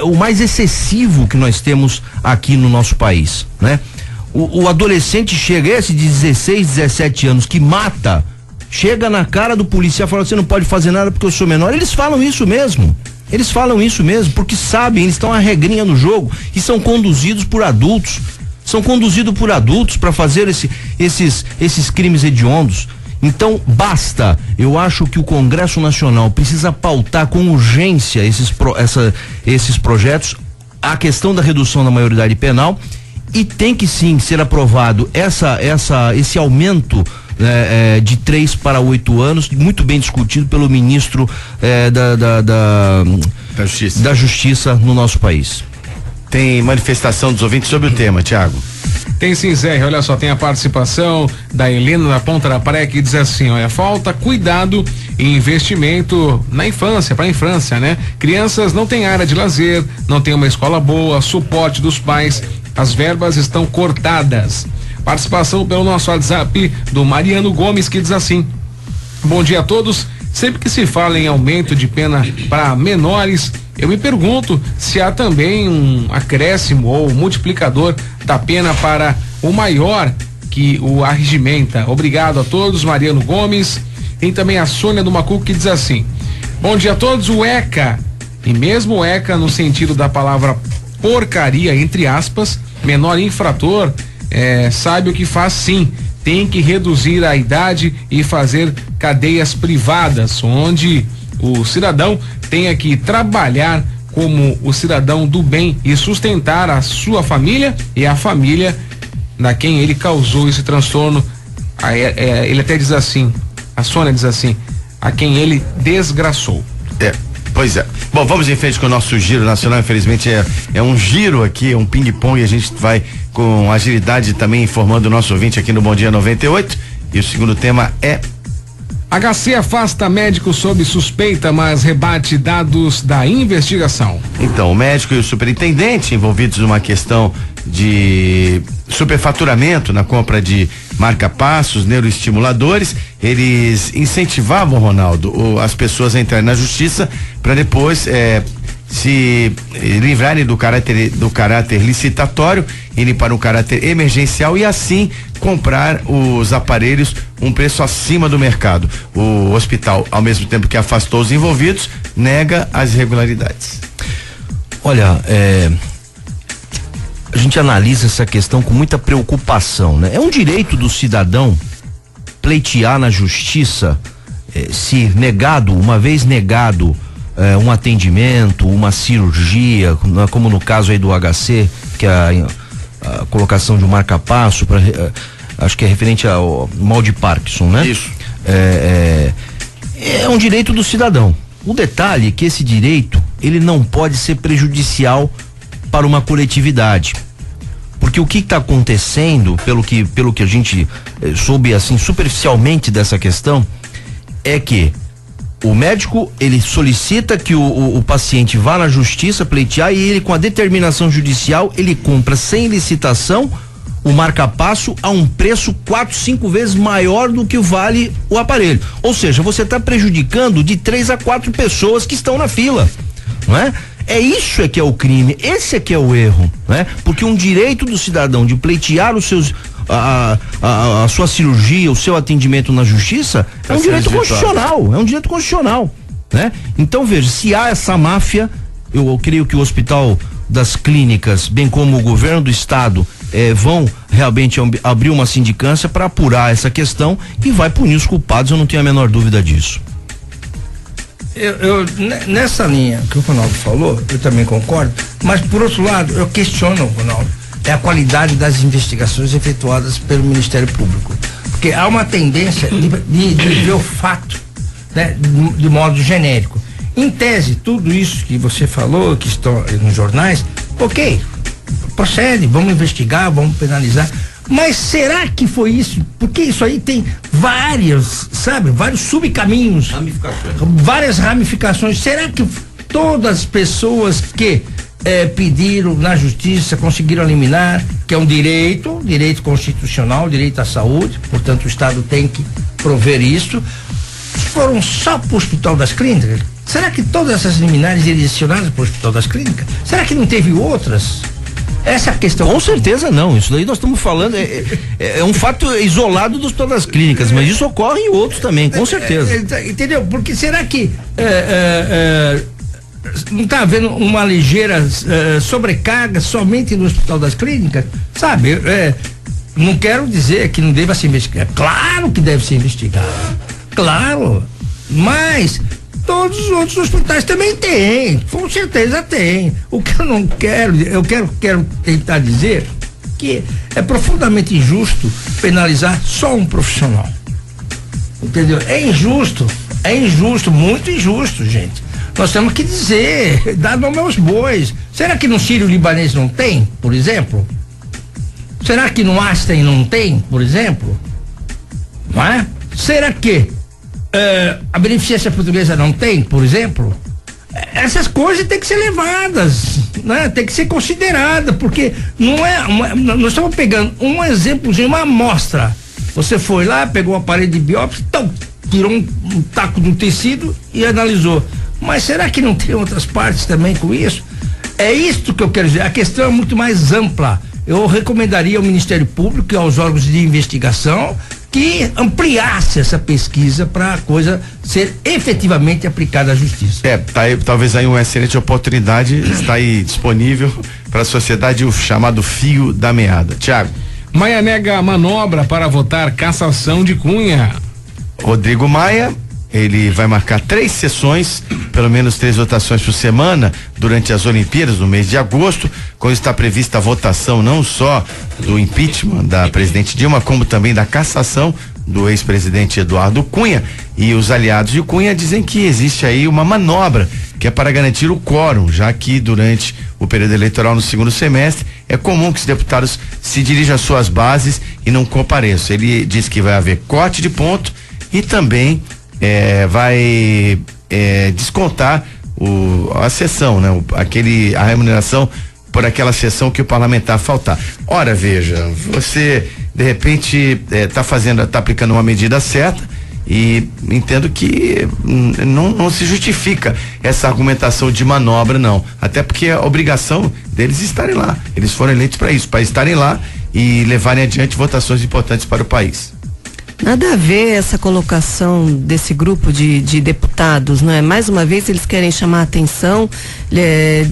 o mais excessivo que nós temos aqui no nosso país, né? O adolescente chega, esse de 16, 17 anos que mata, chega na cara do policial e fala: você não pode fazer nada porque eu sou menor. Eles falam isso mesmo, porque sabem, eles estão a regrinha no jogo e são conduzidos por adultos, para fazer esses crimes hediondos. Então basta, eu acho que o Congresso Nacional precisa pautar com urgência esses projetos, a questão da redução da maioridade penal, e tem que sim ser aprovado esse aumento de 3 para 8 anos, muito bem discutido pelo ministro da Justiça no nosso país. Tem manifestação dos ouvintes sobre o tema, Tiago? Tem sim, Zé, olha só, tem a participação da Helena da Ponta da Praia, que diz assim: olha, falta cuidado e investimento na infância, para a infância, né? Crianças não têm área de lazer, não tem uma escola boa, suporte dos pais, as verbas estão cortadas. Participação pelo nosso WhatsApp do Mariano Gomes, que diz assim: bom dia a todos. Sempre que se fala em aumento de pena para menores, eu me pergunto se há também um acréscimo ou multiplicador da pena para o maior que o arregimenta. Obrigado a todos, Mariano Gomes. Tem também a Sônia do Macuco, que diz assim: bom dia a todos, o ECA, e mesmo o ECA no sentido da palavra porcaria, entre aspas, menor infrator, sabe o que faz sim. Tem que reduzir a idade e fazer cadeias privadas, onde o cidadão tenha que trabalhar como o cidadão do bem e sustentar a sua família e a família na quem ele causou esse transtorno. Ele até diz assim, a Sônia diz assim, a quem ele desgraçou. Pois é. Bom, vamos em frente com o nosso giro nacional. Infelizmente é um giro aqui, é um ping-pong, e a gente vai com agilidade também informando o nosso ouvinte aqui no Bom Dia 98. E o segundo tema é: HC afasta médico sob suspeita, mas rebate dados da investigação. Então, o médico e o superintendente envolvidos numa questão de superfaturamento na compra de marca-passos, neuroestimuladores, eles incentivavam, Ronaldo, as pessoas a entrarem na justiça para depois se livrarem do caráter licitatório, irem para um caráter emergencial e assim comprar os aparelhos um preço acima do mercado. O hospital, ao mesmo tempo que afastou os envolvidos, nega as irregularidades. Olha, a gente analisa essa questão com muita preocupação, né? É um direito do cidadão pleitear na justiça, se negado, uma vez negado um atendimento, uma cirurgia, como no caso aí do HC, que é a colocação de um marca-passo, acho que é referente ao mal de Parkinson, né? Isso. É um direito do cidadão. O detalhe é que esse direito, ele não pode ser prejudicial para uma coletividade. Porque o que está acontecendo, pelo que a gente soube assim superficialmente dessa questão, é que o médico, ele solicita que o paciente vá na justiça pleitear, e ele, com a determinação judicial, ele compra sem licitação o marca-passo a um preço 4, 5 vezes maior do que vale o aparelho. Ou seja, você está prejudicando de 3 a 4 pessoas que estão na fila, não é? Isso que é o crime, esse é que é o erro, né? Porque um direito do cidadão de pleitear os seus a sua cirurgia, o seu atendimento na justiça, é um direito constitucional, né? Então veja, se há essa máfia, eu creio que o Hospital das Clínicas, bem como o governo do estado, vão realmente abrir uma sindicância para apurar essa questão e vai punir os culpados, eu não tenho a menor dúvida disso. Nessa linha que o Ronaldo falou, eu também concordo, mas por outro lado, eu questiono, Ronaldo, a qualidade das investigações efetuadas pelo Ministério Público, porque há uma tendência de ver o fato, né, de modo genérico. Em tese, tudo isso que você falou, que estão nos jornais, ok, procede, vamos investigar, vamos penalizar, Mas será que foi isso? Porque isso aí tem vários subcaminhos, várias ramificações. Será que todas as pessoas que pediram na justiça conseguiram eliminar, que é um direito constitucional, direito à saúde, portanto o Estado tem que prover isso, foram só para o Hospital das Clínicas? Será que todas essas liminares direcionadas para o Hospital das Clínicas? Será que não teve outras? Essa é a questão. Com certeza não, isso daí nós estamos falando, é um fato isolado do Hospital das Clínicas, mas isso ocorre em outros também, com certeza. Entendeu? Porque será que não está havendo uma ligeira sobrecarga somente no Hospital das Clínicas? Sabe, não quero dizer que não deva se investigar, claro que deve ser investigado, claro, mas todos os outros hospitais também têm, com certeza tem. O que eu não quero, quero tentar dizer que é profundamente injusto penalizar só um profissional. Entendeu? É injusto, muito injusto, gente. Nós temos que dizer, dar nome aos bois. Será que no Sírio-Libanês não tem, por exemplo? Será que no Einstein não tem, por exemplo? Não é? Será que a beneficência portuguesa não tem, por exemplo? Essas coisas têm que ser levadas, né? Tem que ser considerada, porque não é nós estamos pegando um exemplozinho, uma amostra. Você foi lá, pegou o aparelho de biópsia, tirou um taco do tecido e analisou. Mas será que não tem outras partes também com isso? É isto que eu quero dizer. A questão é muito mais ampla. Eu recomendaria ao Ministério Público e aos órgãos de investigação que ampliasse essa pesquisa para a coisa ser efetivamente aplicada à justiça. Tá aí, talvez aí uma excelente oportunidade, está aí disponível para a sociedade, o chamado fio da meada. Tiago. Maia nega manobra para votar cassação de Cunha. Rodrigo Maia, ele vai marcar 3 sessões, pelo menos 3 votações por semana durante as Olimpíadas no mês de agosto, quando está prevista a votação não só do impeachment da presidente Dilma, como também da cassação do ex-presidente Eduardo Cunha. E os aliados de Cunha dizem que existe aí uma manobra que é para garantir o quórum, já que durante o período eleitoral no segundo semestre é comum que os deputados se dirijam às suas bases e não compareçam. Ele diz que vai haver corte de ponto e também vai descontar a sessão, né? A remuneração por aquela sessão que o parlamentar faltar. Ora, veja, você de repente tá aplicando uma medida certa e entendo que não se justifica essa argumentação de manobra, não. Até porque é a obrigação deles estarem lá. Eles foram eleitos para isso, para estarem lá e levarem adiante votações importantes para o país. Nada a ver essa colocação desse grupo de deputados, não é? Mais uma vez eles querem chamar a atenção,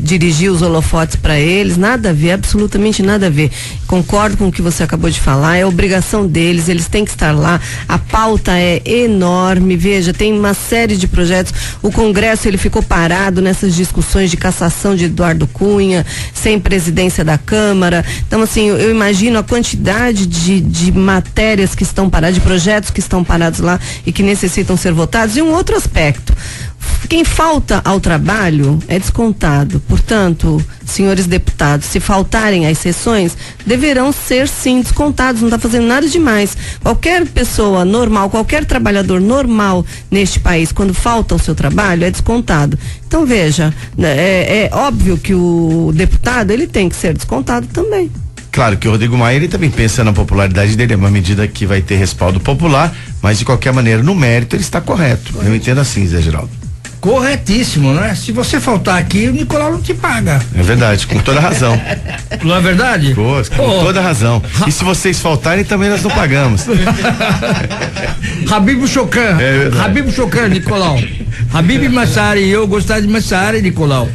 dirigir os holofotes para eles, nada a ver, absolutamente nada a ver. Concordo com o que você acabou de falar, é obrigação deles, eles têm que estar lá, a pauta é enorme, veja, tem uma série de projetos, o Congresso ele ficou parado nessas discussões de cassação de Eduardo Cunha, sem presidência da Câmara, então assim, eu imagino a quantidade de matérias que estão paradas, de projetos que estão parados lá e que necessitam ser votados. E um outro aspecto, quem falta ao trabalho é descontado. Portanto, senhores deputados, se faltarem às sessões, deverão ser sim descontados, não está fazendo nada demais. Qualquer pessoa normal, qualquer trabalhador normal neste país, quando falta ao seu trabalho, é descontado. Então veja, é óbvio que o deputado, ele tem que ser descontado também. Claro que o Rodrigo Maia, ele também pensa na popularidade dele, é uma medida que vai ter respaldo popular, mas de qualquer maneira, no mérito, ele está correto. Eu entendo assim, Zé Geraldo. Corretíssimo, não é? Se você faltar aqui, o Nicolau não te paga. É verdade, com toda razão. Não é verdade? Com toda razão. E se vocês faltarem, também nós não pagamos. Habib Chocan. Habib Chocan, Nicolau. Habib Massari, eu gostar de Massari, Nicolau.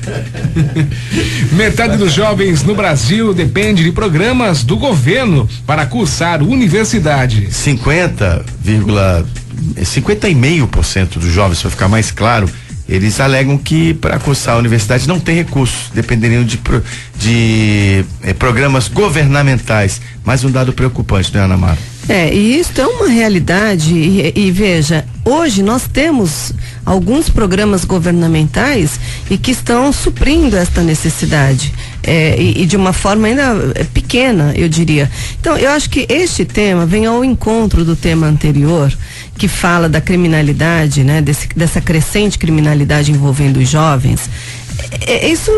Metade dos jovens no Brasil depende de programas do governo para cursar universidade. 50,5% dos jovens, para ficar mais claro, eles alegam que para cursar a universidade não tem recursos, dependendo de programas governamentais. Mais um dado preocupante, né, Ana Mara? E isso é uma realidade e veja, hoje nós temos alguns programas governamentais e que estão suprindo esta necessidade e de uma forma ainda pequena, eu diria. Então, eu acho que este tema vem ao encontro do tema anterior, que fala da criminalidade, né, dessa crescente criminalidade envolvendo os jovens.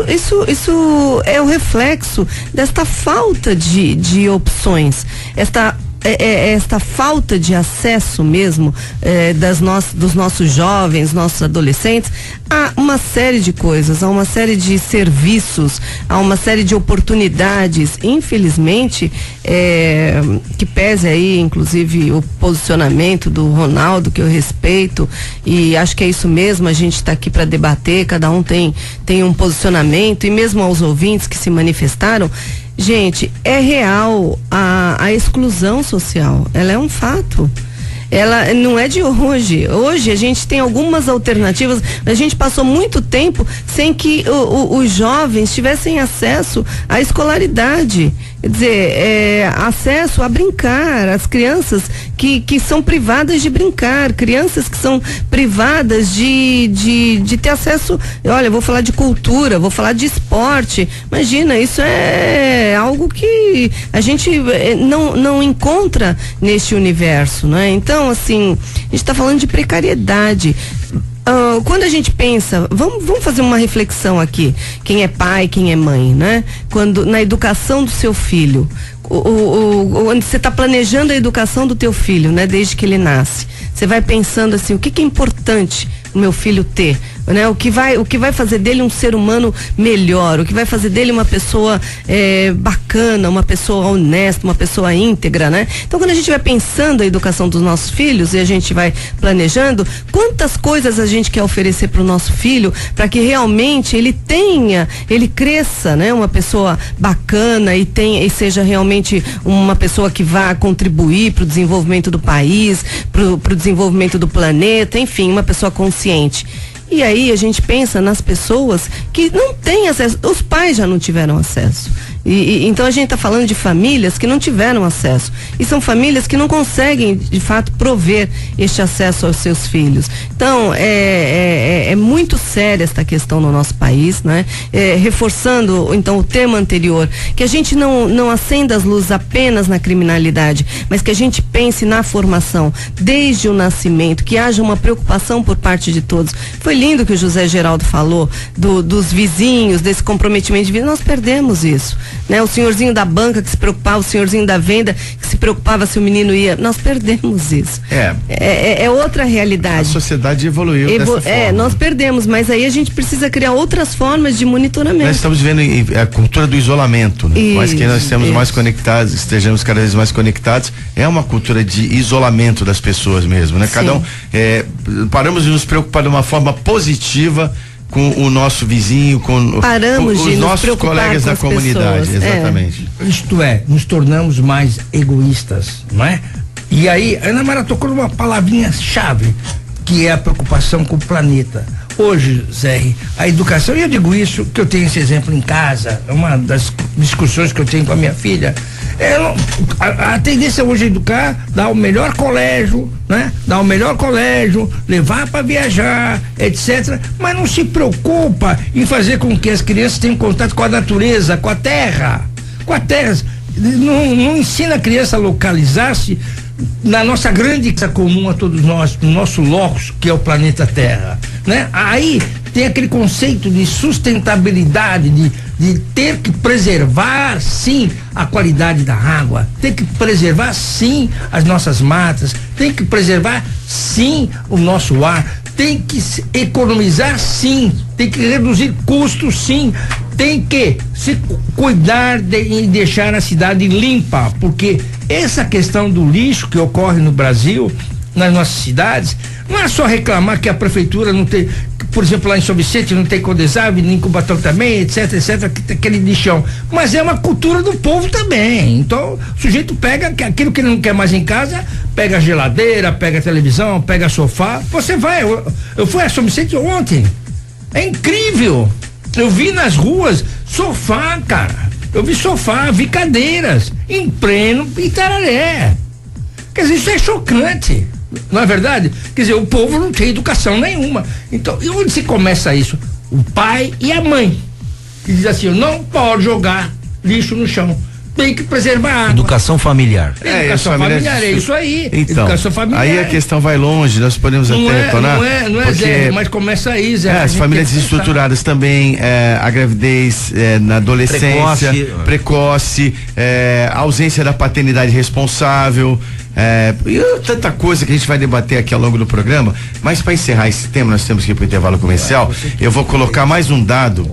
Isso é o reflexo desta falta de opções, esta falta de acesso mesmo dos nossos jovens, nossos adolescentes, a uma série de coisas, a uma série de serviços, a uma série de oportunidades, infelizmente, que pese aí, inclusive, o posicionamento do Ronaldo, que eu respeito, e acho que é isso mesmo, a gente está aqui para debater, cada um tem um posicionamento, e mesmo aos ouvintes que se manifestaram, gente, é real a exclusão social, ela é um fato. Ela não é de hoje. Hoje a gente tem algumas alternativas. A gente passou muito tempo sem que os jovens tivessem acesso à escolaridade. Quer dizer, acesso a brincar, as crianças que são privadas de brincar, crianças que são privadas de ter acesso, olha, vou falar de cultura, vou falar de esporte. Imagina, isso é algo que a gente não encontra neste universo, né? Então, assim, a gente está falando de precariedade. Quando a gente pensa, vamos fazer uma reflexão aqui, quem é pai, quem é mãe, né? Quando na educação do seu filho, onde você está planejando a educação do teu filho, né? Desde que ele nasce, você vai pensando assim, o que é importante o meu filho ter, né? O que vai fazer dele um ser humano melhor, o que vai fazer dele uma pessoa bacana, uma pessoa honesta, uma pessoa íntegra, né? Então, quando a gente vai pensando a educação dos nossos filhos e a gente vai planejando, quantas coisas a gente quer oferecer para o nosso filho para que realmente ele cresça, né? Uma pessoa bacana e seja realmente uma pessoa que vá contribuir para o desenvolvimento do país, para o desenvolvimento do planeta, enfim, uma pessoa consciente. E aí a gente pensa nas pessoas que não têm acesso, os pais já não tiveram acesso. Então a gente está falando de famílias que não tiveram acesso. E são famílias que não conseguem, de fato, prover este acesso aos seus filhos. Então, é muito séria esta questão no nosso país, né? Reforçando, então, o tema anterior, que a gente não acenda as luzes apenas na criminalidade, mas que a gente pense na formação, desde o nascimento, que haja uma preocupação por parte de todos. Foi lindo que o José Geraldo falou dos vizinhos, desse comprometimento de vida. Nós perdemos isso. Né? O senhorzinho da banca que se preocupava, o senhorzinho da venda que se preocupava se o menino ia, nós perdemos isso. É outra realidade. A sociedade evoluiu dessa forma. Nós perdemos, mas aí a gente precisa criar outras formas de monitoramento. Nós estamos vivendo a cultura do isolamento, né? Mas que nós estamos mais conectados, estejamos cada vez mais conectados, é uma cultura de isolamento das pessoas mesmo, né? Cada um, paramos de nos preocupar de uma forma positiva com o nosso vizinho, com os nossos colegas da comunidade, exatamente. Isto é, nos tornamos mais egoístas, não é? E aí, a Ana Mara tocou numa palavrinha chave, que é a preocupação com o planeta. Hoje, Zé, a educação, e eu digo isso, que eu tenho esse exemplo em casa, é uma das discussões que eu tenho com a minha filha, a tendência hoje é educar, dar o melhor colégio, né? Dar o melhor colégio, levar para viajar, etc. Mas não se preocupa em fazer com que as crianças tenham contato com a natureza, com a terra. Não ensina a criança a localizar-se na nossa grande casa comum a todos nós, no nosso locus, que é o planeta Terra, né? Aí tem aquele conceito de sustentabilidade, de ter que preservar, sim, a qualidade da água, tem que preservar, sim, as nossas matas, tem que preservar, sim, o nosso ar, tem que economizar, sim, tem que reduzir custos, sim, tem que se cuidar e deixar a cidade limpa, porque essa questão do lixo que ocorre no Brasil, nas nossas cidades, não é só reclamar que a prefeitura não tem, por exemplo, lá em São Vicente não tem Codesave, nem Cubatão também, etc, aquele lixão, mas é uma cultura do povo também. Então, o sujeito pega aquilo que ele não quer mais em casa, pega a geladeira, pega a televisão, pega sofá. Você vai, eu fui a São Vicente ontem. É incrível. Eu vi nas ruas sofá, cara. Eu vi sofá, vi cadeiras em pleno Itararé. Quer dizer, isso é chocante. Não é verdade? Quer dizer, o povo não tem educação nenhuma. Então, e onde se começa isso? O pai e a mãe. Que diz assim, não pode jogar lixo no chão. Tem que preservar a água. Educação familiar. Educação familiar, é isso aí. Então, educação familiar. Aí a questão vai longe, nós podemos até retornar. Não é Zé, mas começa aí, Zé. As famílias desestruturadas também, a gravidez na adolescência, precoce, a ausência da paternidade responsável, e tanta coisa que a gente vai debater aqui ao longo do programa, mas para encerrar esse tema, nós temos que ir para o intervalo comercial. Eu vou colocar mais um dado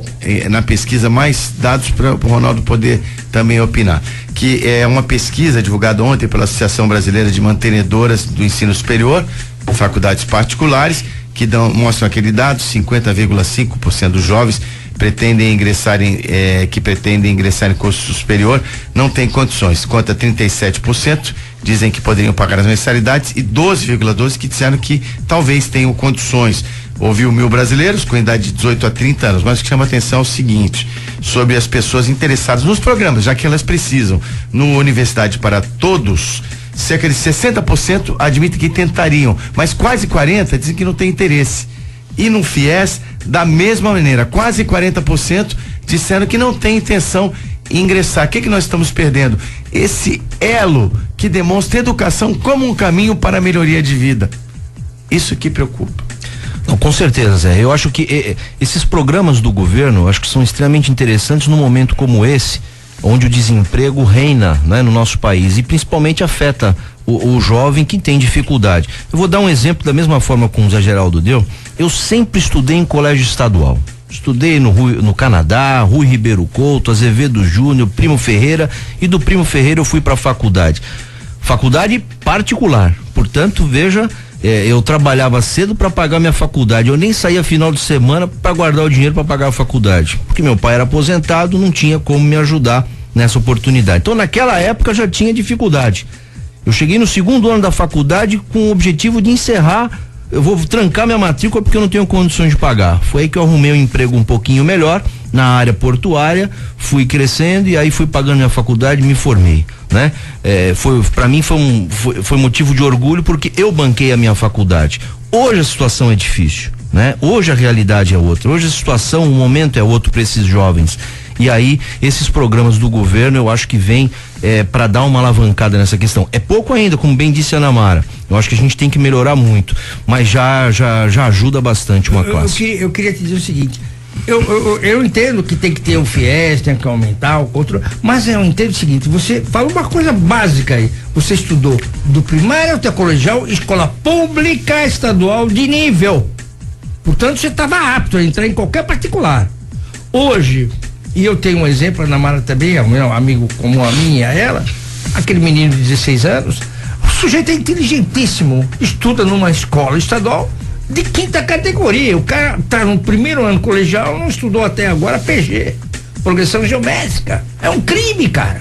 na pesquisa, mais dados para o Ronaldo poder também opinar, que é uma pesquisa divulgada ontem pela Associação Brasileira de Mantenedoras do Ensino Superior, faculdades particulares, que mostram aquele dado: 50,5% dos jovens pretendem ingressar em curso superior não tem condições, contra 37% dizem que poderiam pagar as mensalidades e 12,12% que disseram que talvez tenham condições. Ouviu 1.000 brasileiros com idade de 18 a 30 anos, mas o que chama atenção é o seguinte, sobre as pessoas interessadas nos programas, já que elas precisam. No Universidade para Todos, cerca de 60% admitem que tentariam, mas quase 40% dizem que não tem interesse. E no FIES, da mesma maneira, quase 40% disseram que não tem intenção em ingressar. O que nós estamos perdendo? Esse elo que demonstra educação como um caminho para a melhoria de vida. Isso que preocupa. Não, com certeza, Zé. Eu acho que esses programas do governo, acho que são extremamente interessantes num momento como esse, onde o desemprego reina, né, no nosso país e principalmente afeta o jovem que tem dificuldade. Eu vou dar um exemplo da mesma forma como o Zé Geraldo deu. Eu sempre estudei em colégio estadual. Estudei no Canadá, Rui Ribeiro Couto, Azevedo Júnior, Primo Ferreira, e do Primo Ferreira eu fui para a faculdade particular. Portanto, veja, eu trabalhava cedo para pagar minha faculdade. Eu nem saía final de semana para guardar o dinheiro para pagar a faculdade, porque meu pai era aposentado, não tinha como me ajudar nessa oportunidade. Então, naquela época já tinha dificuldade. Eu cheguei no segundo ano da faculdade com o objetivo de encerrar. Eu vou trancar minha matrícula porque eu não tenho condições de pagar. Foi aí que eu arrumei um emprego um pouquinho melhor na área portuária, fui crescendo e aí fui pagando minha faculdade e me formei, né? Para mim foi motivo de orgulho porque eu banquei a minha faculdade. Hoje a situação é difícil, né? Hoje a realidade é outra. Hoje a situação, o momento é outro para esses jovens. E aí, esses programas do governo, eu acho que vem para dar uma alavancada nessa questão. É pouco ainda, como bem disse a Ana Mara. Eu acho que a gente tem que melhorar muito, mas já ajuda bastante uma classe. Eu queria te dizer o seguinte, eu entendo que tem que ter o FIES, tem que aumentar o controle, mas eu entendo o seguinte, você fala uma coisa básica aí, você estudou do primário até colegial, escola pública estadual de nível. Portanto, você estava apto a entrar em qualquer particular. Hoje, e eu tenho um exemplo, a Ana Mara também, é um meu amigo comum a mim e a ela, aquele menino de 16 anos, o sujeito é inteligentíssimo, estuda numa escola estadual de 5ª categoria, o cara tá no primeiro ano colegial, não estudou até agora PG, progressão geométrica, é um crime, cara,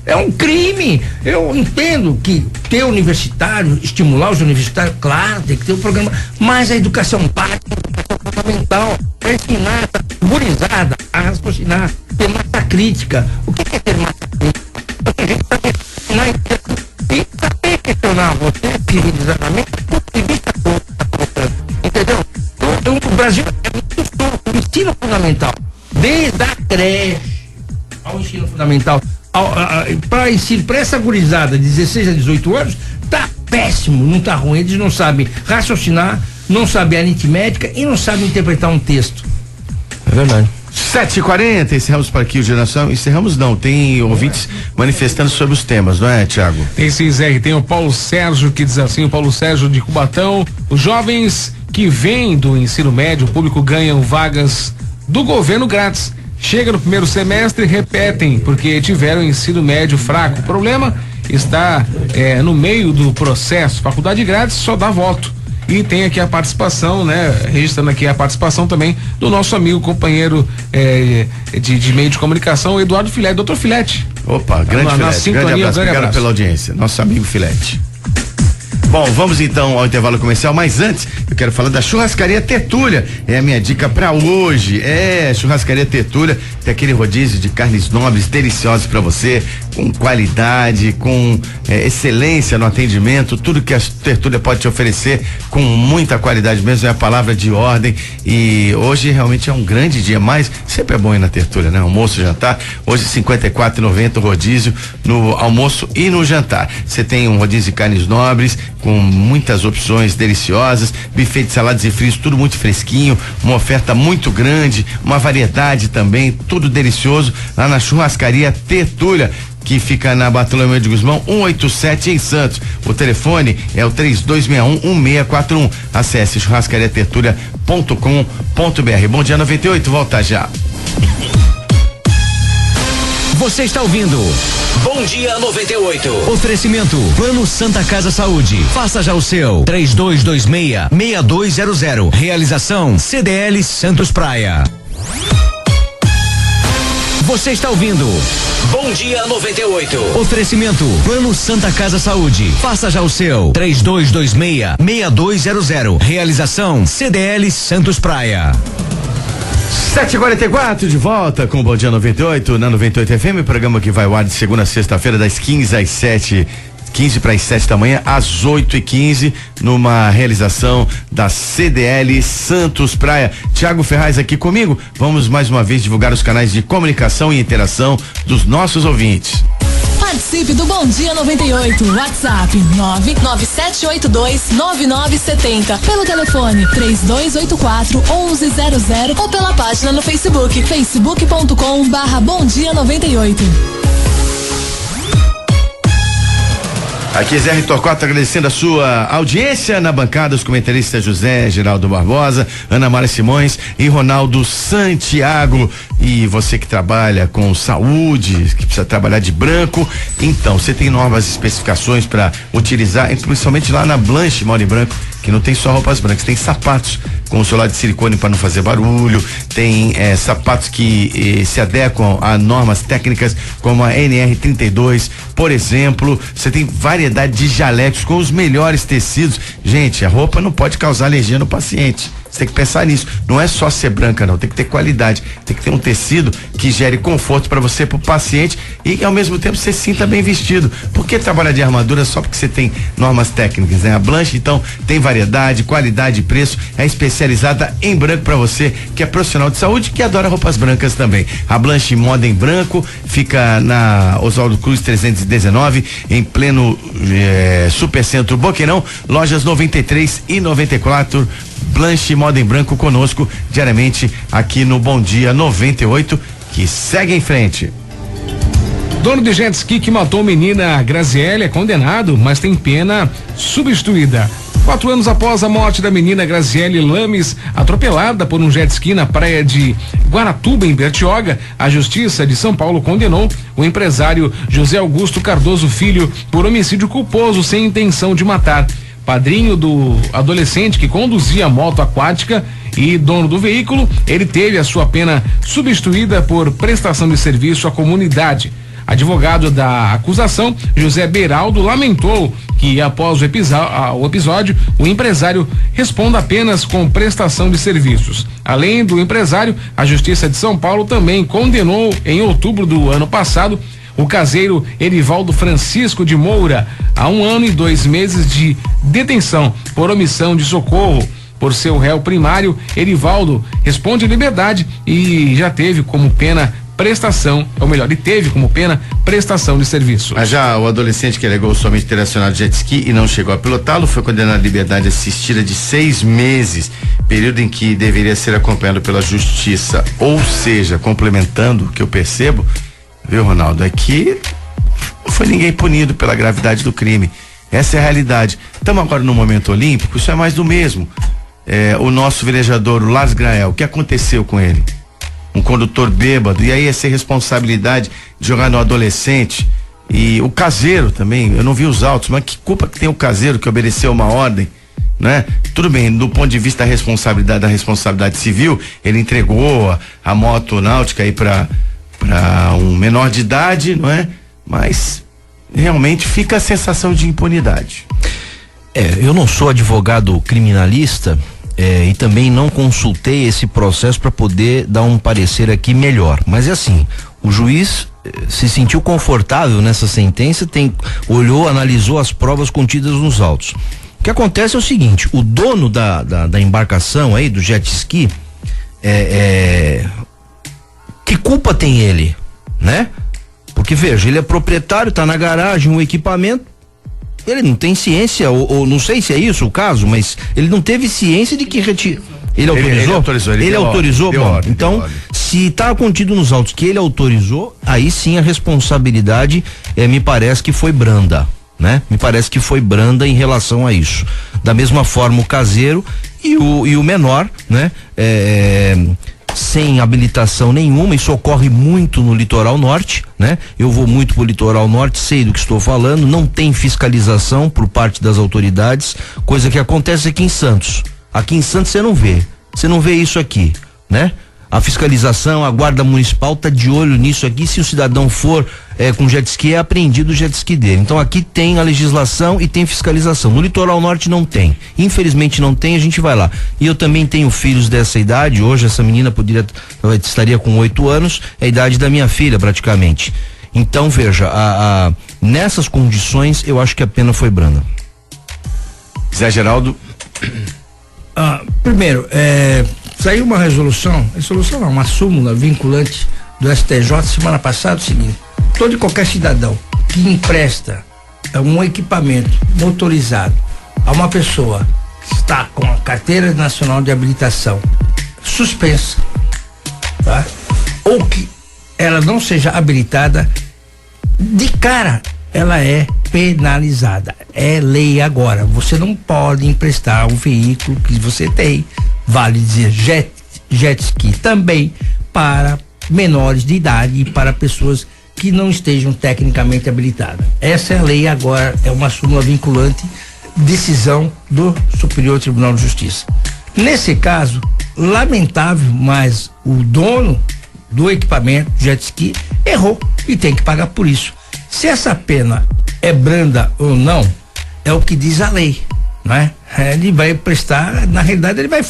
é um crime. Eu entendo que ter universitário, estimular os universitários, claro, tem que ter um programa, mas a educação básica, a educação fundamental, para ensinar essa gurizada a raciocinar, ter massa crítica. O que é ter massa crítica? A gente está ensinar e saber questionar você civilizadamente do ponto de vista todo que está colocando. Entendeu? Então, o Brasil é muito solto, o ensino fundamental, desde a creche ao ensino fundamental, para essa gurizada de 16 a 18 anos, tá péssimo, não tá ruim. Eles não sabem raciocinar, não sabem aritmética e não sabem interpretar um texto. É verdade. 7h40, encerramos para aqui o Geração. Encerramos não, tem ouvintes manifestando sobre os temas, não é, Thiago? Tem sim, Zé, tem o Paulo Sérgio que diz assim, o Paulo Sérgio de Cubatão: os jovens que vêm do ensino médio público ganham vagas do governo grátis. Chega no primeiro semestre, repetem, porque tiveram ensino médio fraco. O problema está no meio do processo. Faculdade grátis só dá voto. E tem aqui a participação, né? Registrando aqui a participação também do nosso amigo, companheiro de meio de comunicação, Eduardo Filete. Doutor Filete. Opa, grande Filete. Grande abraço, obrigado pela audiência. Nosso amigo Filete. Bom, vamos então ao intervalo comercial, mas antes eu quero falar da Churrascaria Tertúlia. É a minha dica pra hoje. Churrascaria Tertúlia tem aquele rodízio de carnes nobres deliciosas pra você, com qualidade, com excelência no atendimento, tudo que a Tertúlia pode te oferecer com muita qualidade mesmo, é a palavra de ordem. E hoje realmente é um grande dia, mas sempre é bom ir na Tertúlia, né? Almoço, jantar. Hoje R$54,90 o rodízio no almoço e no jantar. Você tem um rodízio de carnes nobres com muitas opções deliciosas, buffet de saladas e frios, tudo muito fresquinho, uma oferta muito grande, uma variedade também, tudo delicioso lá na Churrascaria Tertúlia, que fica na Bartolomeu de Guzmão 187 em Santos. O telefone é o 3261-1641. Acesse churrascariatertúlia.com.br. Bom dia 98, volta já. Você está ouvindo Bom Dia 98. Oferecimento Plano Santa Casa Saúde. Faça já o seu. 3226-6200. Realização CDL Santos Praia. Você está ouvindo Bom Dia 98. Oferecimento Plano Santa Casa Saúde. Faça já o seu. 3226-6200. Realização CDL Santos Praia. 7h44 de volta com o Bom Dia 98 na 98 FM, programa que vai ao ar de segunda a sexta-feira das 15 às 7. 15 para as 7 da manhã, às 8h15, numa realização da CDL Santos Praia. Tiago Ferraz aqui comigo. Vamos mais uma vez divulgar os canais de comunicação e interação dos nossos ouvintes. Participe do Bom Dia 98. WhatsApp 997829970. Pelo telefone 3284-1100 ou pela página no Facebook, facebook.com/Bom Dia 98. Aqui Zé Torquato agradecendo a sua audiência na bancada, os comentaristas José Geraldo Barbosa, Ana Mara Simões e Ronaldo Santiago. E você que trabalha com saúde, que precisa trabalhar de branco, então você tem novas especificações para utilizar, principalmente lá na Blanche Moda em Branco, que não tem só roupas brancas, tem sapatos com solar de silicone para não fazer barulho, tem sapatos que se adequam a normas técnicas como a NR32, por exemplo. Você tem variedade de jalecos com os melhores tecidos. Gente, a roupa não pode causar alergia no paciente. Você tem que pensar nisso. Não é só ser branca, não. Tem que ter qualidade. Tem que ter um tecido que gere conforto para você, para o paciente, e ao mesmo tempo você se sinta bem vestido. Por que trabalhar de armadura só porque você tem normas técnicas, né? A Blanche, então, tem variedade, qualidade e preço. É especializada em branco para você que é profissional de saúde, que adora roupas brancas também. A Blanche Moda em Branco fica na Oswaldo Cruz 319, em pleno Supercentro Boqueirão, lojas 93 e 94. Blanche Moda em Branco conosco diariamente aqui no Bom Dia 98, que segue em frente. Dono de jet ski que matou menina Graziele é condenado, mas tem pena substituída. 4 anos após a morte da menina Graziele Lames, atropelada por um jet ski na praia de Guaratuba, em Bertioga, a Justiça de São Paulo condenou o empresário José Augusto Cardoso Filho por homicídio culposo sem intenção de matar. Padrinho do adolescente que conduzia a moto aquática e dono do veículo, ele teve a sua pena substituída por prestação de serviço à comunidade. Advogado da acusação, José Beraldo, lamentou que após o episódio, o empresário responda apenas com prestação de serviços. Além do empresário, a Justiça de São Paulo também condenou em outubro do ano passado o caseiro Erivaldo Francisco de Moura a 1 ano e 2 meses de detenção por omissão de socorro. Por seu réu primário, Erivaldo responde liberdade e já teve como pena prestação, ou melhor, ele teve como pena prestação de serviço. Mas já o adolescente que alegou somente ter acionado jet ski e não chegou a pilotá-lo foi condenado à liberdade assistida de 6 meses, período em que deveria ser acompanhado pela justiça. Ou seja, complementando o que eu percebo, viu, Ronaldo, é que não foi ninguém punido pela gravidade do crime. Essa é a realidade. Estamos agora no momento olímpico, isso é mais do mesmo. O nosso velejador, o Lars Grael, o que aconteceu com ele? Um condutor bêbado, e aí essa responsabilidade de jogar no adolescente. E o caseiro também, eu não vi os autos, mas que culpa que tem o caseiro que obedeceu uma ordem, né? Tudo bem, do ponto de vista da responsabilidade civil, ele entregou a moto náutica aí para um menor de idade, não é? Mas realmente fica a sensação de impunidade. Eu não sou advogado criminalista e também não consultei esse processo para poder dar um parecer aqui melhor. Mas é assim, o juiz se sentiu confortável nessa sentença, olhou, analisou as provas contidas nos autos. O que acontece é o seguinte: o dono da embarcação aí, do jet ski, que culpa tem ele, né? Porque veja, ele é proprietário, tá na garagem, um equipamento, ele não tem ciência, ou não sei se é isso o caso, mas ele não teve ciência de que Ele autorizou? Ele autorizou? Bom, então, se está contido nos autos que ele autorizou, aí sim a responsabilidade me parece que foi branda, né? Me parece que foi branda em relação a isso. Da mesma forma o caseiro e o menor, né? Sem habilitação nenhuma, isso ocorre muito no litoral norte, né? Eu vou muito pro litoral norte, sei do que estou falando, não tem fiscalização por parte das autoridades, coisa que acontece aqui em Santos. Aqui em Santos você não vê isso aqui, né? A fiscalização, a guarda municipal tá de olho nisso aqui, se o cidadão for com jet ski, é apreendido o jet ski dele. Então aqui tem a legislação e tem fiscalização. No litoral norte não tem, infelizmente não tem, a gente vai lá. E eu também tenho filhos dessa idade, hoje essa menina estaria com 8 anos, é a idade da minha filha praticamente. Então veja, nessas condições eu acho que a pena foi branda. Zé Geraldo. Primeiro, saiu uma uma súmula vinculante do STJ semana passada, o seguinte: todo e qualquer cidadão que empresta um equipamento motorizado a uma pessoa que está com a carteira nacional de habilitação suspensa, tá? Ou que ela não seja habilitada, de cara ela é penalizada. É lei agora. Você não pode emprestar um veículo que você tem, vale dizer jet ski, também para menores de idade e para pessoas que não estejam tecnicamente habilitadas. Essa é a lei agora, é uma súmula vinculante, decisão do Superior Tribunal de Justiça. Nesse caso, lamentável, mas o dono do equipamento jet ski errou e tem que pagar por isso. Se essa pena é branda ou não, é o que diz a lei, não é? Ele vai prestar, na realidade ele vai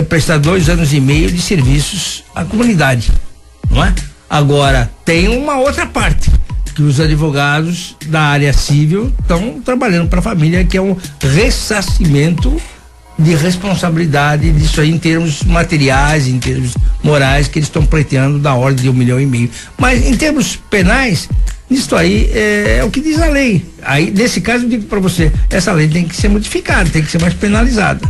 prestar 2 anos e meio de serviços à comunidade, não é? Agora, tem uma outra parte, que os advogados da área civil estão trabalhando para a família, que é um ressarcimento de responsabilidade disso aí em termos materiais, em termos morais, que eles estão pleiteando da ordem de 1,5 milhão. Mas em termos penais, isso aí é o que diz a lei. Aí, nesse caso, eu digo para você, essa lei tem que ser modificada, tem que ser mais penalizada.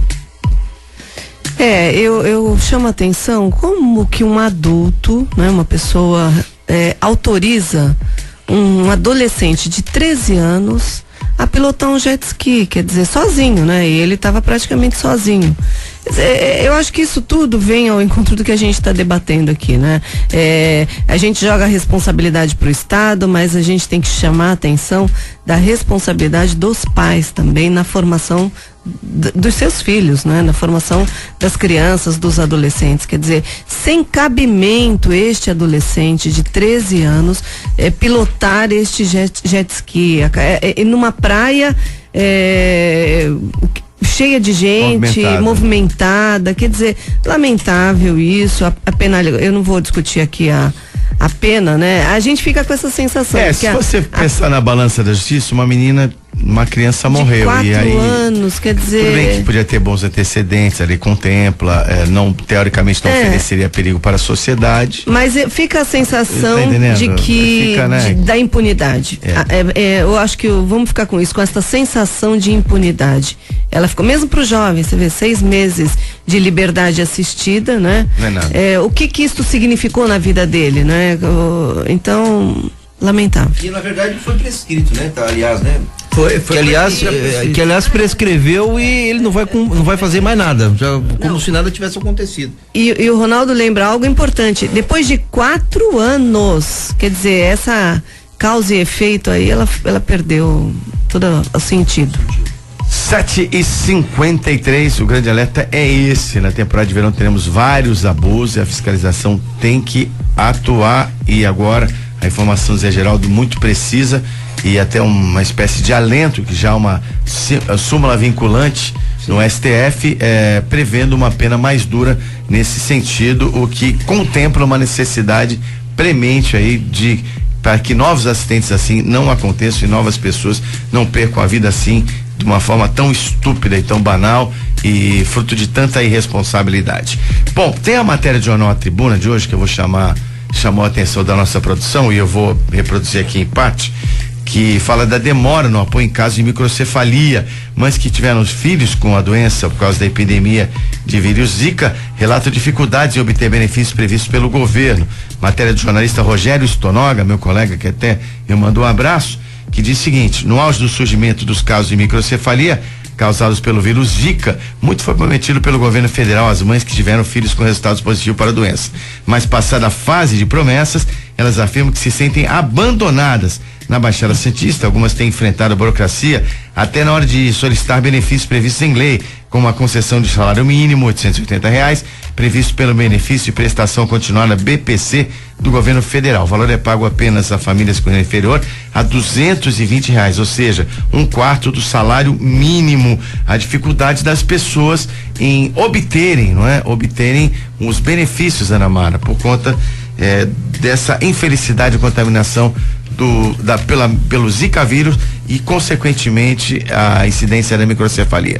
Eu chamo a atenção como que um adulto, né, uma pessoa autoriza um adolescente de 13 anos a pilotar um jet ski, quer dizer, sozinho, né? E ele estava praticamente sozinho. Eu acho que isso tudo vem ao encontro do que a gente está debatendo aqui, né? A gente joga a responsabilidade para o Estado, mas a gente tem que chamar a atenção da responsabilidade dos pais também na formação dos seus filhos, né? Na formação das crianças, dos adolescentes. Quer dizer, sem cabimento este adolescente de 13 anos pilotar este jet ski numa praia cheia de gente, movimentada, quer dizer, lamentável isso, a pena, eu não vou discutir aqui a pena, né? A gente fica com essa sensação. Se você pensar na balança da justiça, uma criança morreu. 4 e aí, anos, quer dizer. Tudo bem que podia ter bons antecedentes, ali contempla, teoricamente não ofereceria perigo para a sociedade. Mas fica a sensação de que da impunidade. Eu acho que vamos ficar com isso, com essa sensação de impunidade. Ela ficou, mesmo para o jovem, você vê, 6 meses de liberdade assistida, né? Não é nada. O que isso significou na vida dele, né? Então, lamentável. E na verdade foi prescrito, né? Aliás, né? Foi que aliás prescreveu e ele não vai fazer mais nada, como se nada tivesse acontecido. E o Ronaldo lembra algo importante, depois de 4 anos, quer dizer, essa causa e efeito aí, ela perdeu todo o sentido. 7h53, o grande alerta é esse. Na temporada de verão teremos vários abusos e a fiscalização tem que atuar. E agora a informação, Zé Geraldo, muito precisa, e até uma espécie de alento, que já é uma súmula vinculante no STF, prevendo uma pena mais dura nesse sentido, o que contempla uma necessidade premente aí para que novos acidentes assim não aconteçam e novas pessoas não percam a vida assim de uma forma tão estúpida e tão banal e fruto de tanta irresponsabilidade. Bom, tem a matéria de jornal A Tribuna de hoje que eu vou chamou a atenção da nossa produção e eu vou reproduzir aqui em parte, que fala da demora no apoio em caso de microcefalia. Mães que tiveram filhos com a doença por causa da epidemia de vírus Zika relatam dificuldades em obter benefícios previstos pelo governo. Matéria do jornalista Rogério Stonoga, meu colega que até eu mandou um abraço, que diz o seguinte: no auge do surgimento dos casos de microcefalia causados pelo vírus Zika, muito foi prometido pelo governo federal às mães que tiveram filhos com resultados positivos para a doença. Mas passada a fase de promessas, elas afirmam que se sentem abandonadas. Na Baixada Santista, algumas têm enfrentado a burocracia até na hora de solicitar benefícios previstos em lei, como a concessão de salário mínimo, R$880, previsto pelo benefício de prestação continuada BPC do governo federal. O valor é pago apenas a famílias com renda inferior a R$220, ou seja, 1/4 do salário mínimo. A dificuldade das pessoas em obterem os benefícios, Ana Mara, por conta dessa infelicidade e contaminação pelo Zika vírus e, consequentemente, a incidência da microcefalia.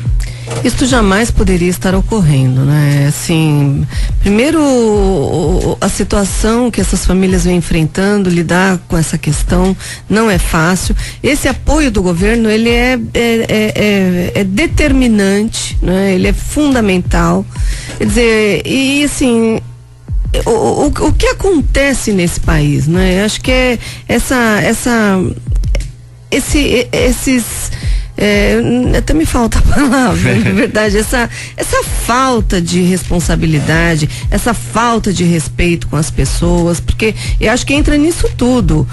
Isto jamais poderia estar ocorrendo, né? Assim, primeiro, a situação que essas famílias vêm enfrentando, lidar com essa questão não é fácil. Esse apoio do governo, ele é determinante, né? Ele é fundamental. Quer dizer, e assim, o que acontece nesse país, né? Eu acho que é até me falta a palavra, na verdade, essa falta de responsabilidade, essa falta de respeito com as pessoas, porque eu acho que entra nisso tudo.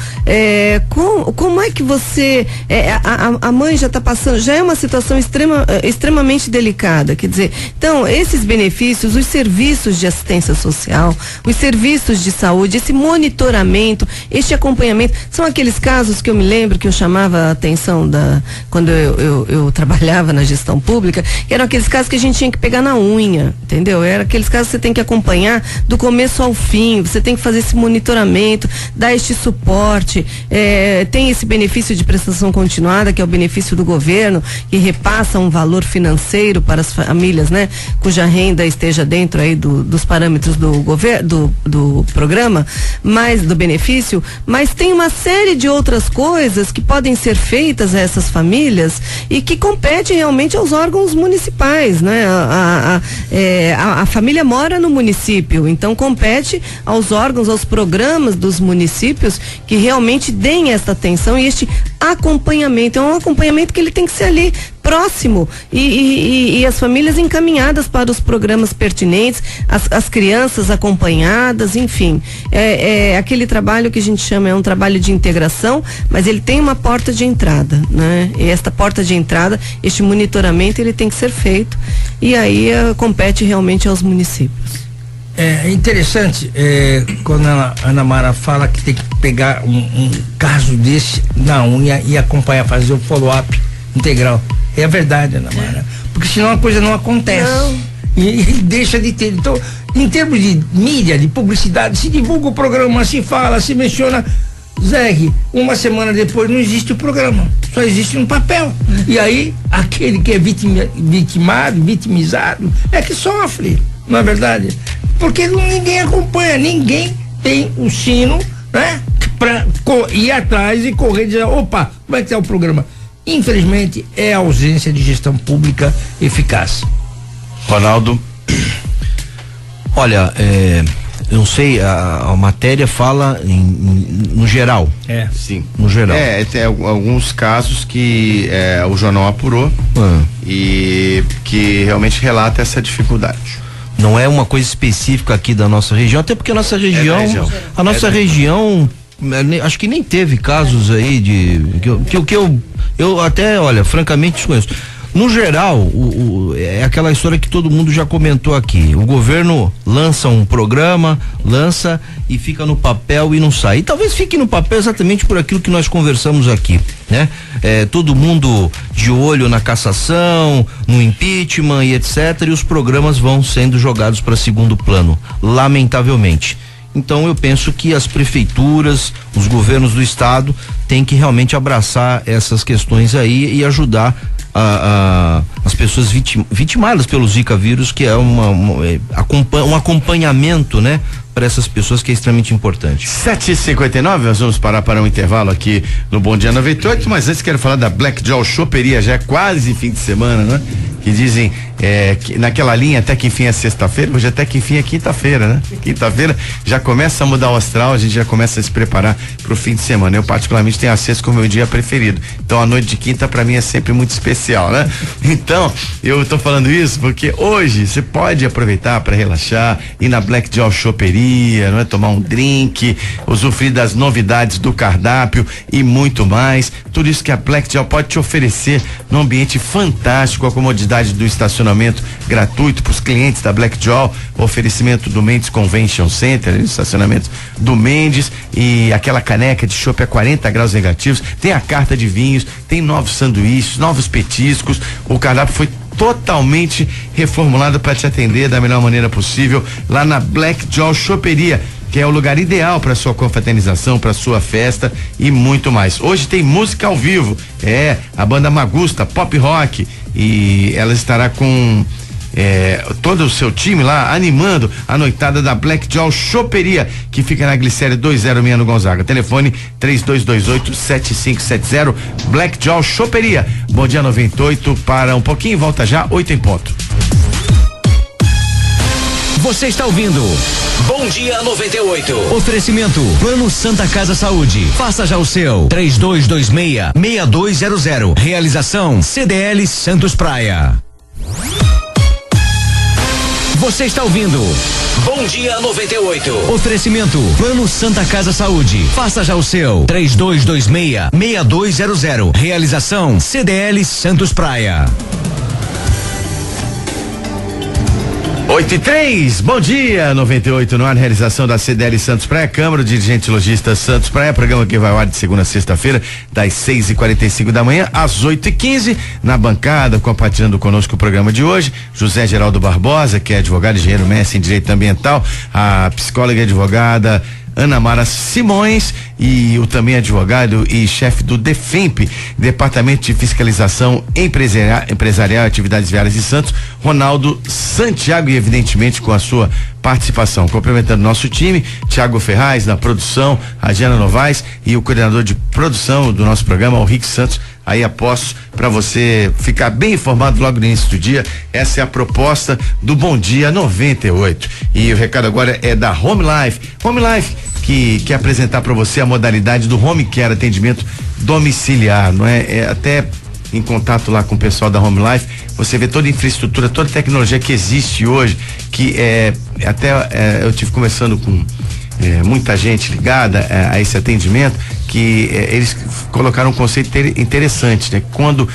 Como é que você, a mãe já está passando, já é uma situação extremamente delicada, quer dizer, então esses benefícios, os serviços de assistência social, os serviços de saúde, esse monitoramento, este acompanhamento, são aqueles casos que eu me lembro que eu chamava a atenção quando eu trabalhava na gestão pública, que eram aqueles casos que a gente tinha que pegar na unha, entendeu? Era aqueles casos que você tem que acompanhar do começo ao fim, você tem que fazer esse monitoramento, dar este suporte, tem esse benefício de prestação continuada, que é o benefício do governo, que repassa um valor financeiro para as famílias, né? Cuja renda esteja dentro aí dos parâmetros do governo, do programa, mas do benefício, mas tem uma série de outras coisas que podem ser feitas a essas famílias e que compete realmente aos órgãos municipais, né? A família mora no município, então compete aos órgãos, aos programas dos municípios que realmente deem esta atenção e este acompanhamento. É um acompanhamento que ele tem que ser ali próximo e as famílias encaminhadas para os programas pertinentes, as crianças acompanhadas, enfim, aquele trabalho que a gente chama, é um trabalho de integração, mas ele tem uma porta de entrada, né? E esta porta de entrada, este monitoramento, ele tem que ser feito e aí compete realmente aos municípios. É interessante quando a Ana Mara fala que tem que pegar um caso desse na unha e acompanhar, fazer o follow-up integral. É a verdade, Ana Mara. Porque senão a coisa não acontece. Não. E deixa de ter. Então, em termos de mídia, de publicidade, se divulga o programa, se fala, se menciona. Zé, uma semana depois não existe o programa, só existe um papel. E aí, aquele que é vitimizado, é que sofre, não é verdade? Porque ninguém acompanha, ninguém tem o sino, né? Pra ir atrás e correr e dizer, opa, como é que tá o programa? Infelizmente, é a ausência de gestão pública eficaz. Ronaldo? Olha, eu não sei, a matéria fala no geral. Sim. No geral. Tem alguns casos que o jornal apurou e que realmente relata essa dificuldade. Não é uma coisa específica aqui da nossa região, até porque a nossa região, acho que nem teve casos aí que eu até, olha, francamente desconheço. No geral, é aquela história que todo mundo já comentou aqui. O governo lança um programa, e fica no papel e não sai. E talvez fique no papel exatamente por aquilo que nós conversamos aqui, né? Todo mundo de olho na cassação, no impeachment e etc. E os programas vão sendo jogados para segundo plano, lamentavelmente. Então eu penso que as prefeituras, os governos do estado têm que realmente abraçar essas questões aí e ajudar as pessoas vitimadas pelo Zika vírus, que é um acompanhamento, né, para essas pessoas, que é extremamente importante. 7h59, nós vamos parar para um intervalo aqui no Bom Dia 98, mas antes quero falar da Black Jaw Choperia, já é quase fim de semana, né? Que dizem que naquela linha até que enfim é sexta-feira, hoje até que enfim é quinta-feira, né? Quinta-feira já começa a mudar o astral, a gente já começa a se preparar pro fim de semana. Eu particularmente tenho a sexta como meu dia preferido, então a noite de quinta pra mim é sempre muito especial, né? Então, eu tô falando isso porque hoje você pode aproveitar para relaxar, ir na Black Jaw Choperia, não é? Tomar um drink, usufruir das novidades do cardápio e muito mais. Tudo isso que a Black Jaw pode te oferecer num ambiente fantástico, a comodidade do estacionamento gratuito para os clientes da Black Jaw, oferecimento do Mendes Convention Center, estacionamento do Mendes, e aquela caneca de chopp a 40 graus negativos, tem a carta de vinhos, tem novos sanduíches, novos petiscos, o cardápio foi totalmente reformulado para te atender da melhor maneira possível lá na Black Jaw Choperia, que é o lugar ideal para sua confraternização, para sua festa e muito mais. Hoje tem música ao vivo, a banda Magusta, pop rock, e ela estará com todo o seu time lá animando a noitada da Black Jaw Choperia, que fica na Glicério 206 no Gonzaga. Telefone 3228-7570, Black Jaw Choperia. Bom Dia 98, para um pouquinho, volta já, 8 em ponto. Você está ouvindo Bom Dia 98. Oferecimento Plano Santa Casa Saúde. Faça já o seu. 3226-6200. Realização CDL Santos Praia. Você está ouvindo Bom Dia 98. Oferecimento Plano Santa Casa Saúde. Faça já o seu. 3226-6200. Realização CDL Santos Praia. 8h03, bom dia 98 no ar, realização da CDL Santos Praia, Câmara, dirigente lojista Santos Praia, programa que vai ao ar de segunda a sexta-feira, das 6h45 da manhã às 8h15, na bancada, compartilhando conosco o programa de hoje, José Geraldo Barbosa, que é advogado, engenheiro, mestre em direito ambiental, a psicóloga e advogada Ana Mara Simões, e o também advogado e chefe do DEFEMP, Departamento de Fiscalização Empresarial e Atividades Viárias de Santos, Ronaldo Santiago, e evidentemente com a sua participação. Complementando nosso time, Tiago Ferraz na produção, a Diana Novaes e o coordenador de produção do nosso programa, o Rick Santos. Aí aposto para você ficar bem informado logo no início do dia. Essa é a proposta do Bom Dia 98. E o recado agora é da Home Life. Home Life, que quer apresentar para você a modalidade do Home Care, atendimento domiciliar, não é? Até em contato lá com o pessoal da Home Life, você vê toda a infraestrutura, toda a tecnologia que existe hoje, que eu tive conversando com muita gente ligada a esse atendimento, que eles colocaram um conceito interessante, né? Quando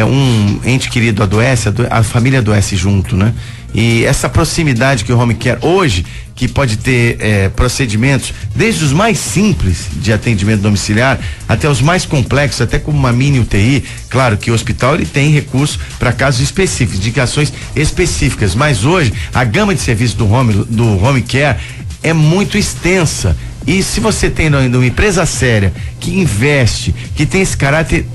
um ente querido adoece, a família adoece junto, né? E essa proximidade que o Home Care hoje, que pode ter procedimentos desde os mais simples de atendimento domiciliar até os mais complexos, até como uma mini UTI. Claro que o hospital ele tem recurso para casos específicos, indicações específicas, mas hoje a gama de serviços do Home Care é muito extensa. E se você tem ainda uma empresa séria que investe, que tem esse caráter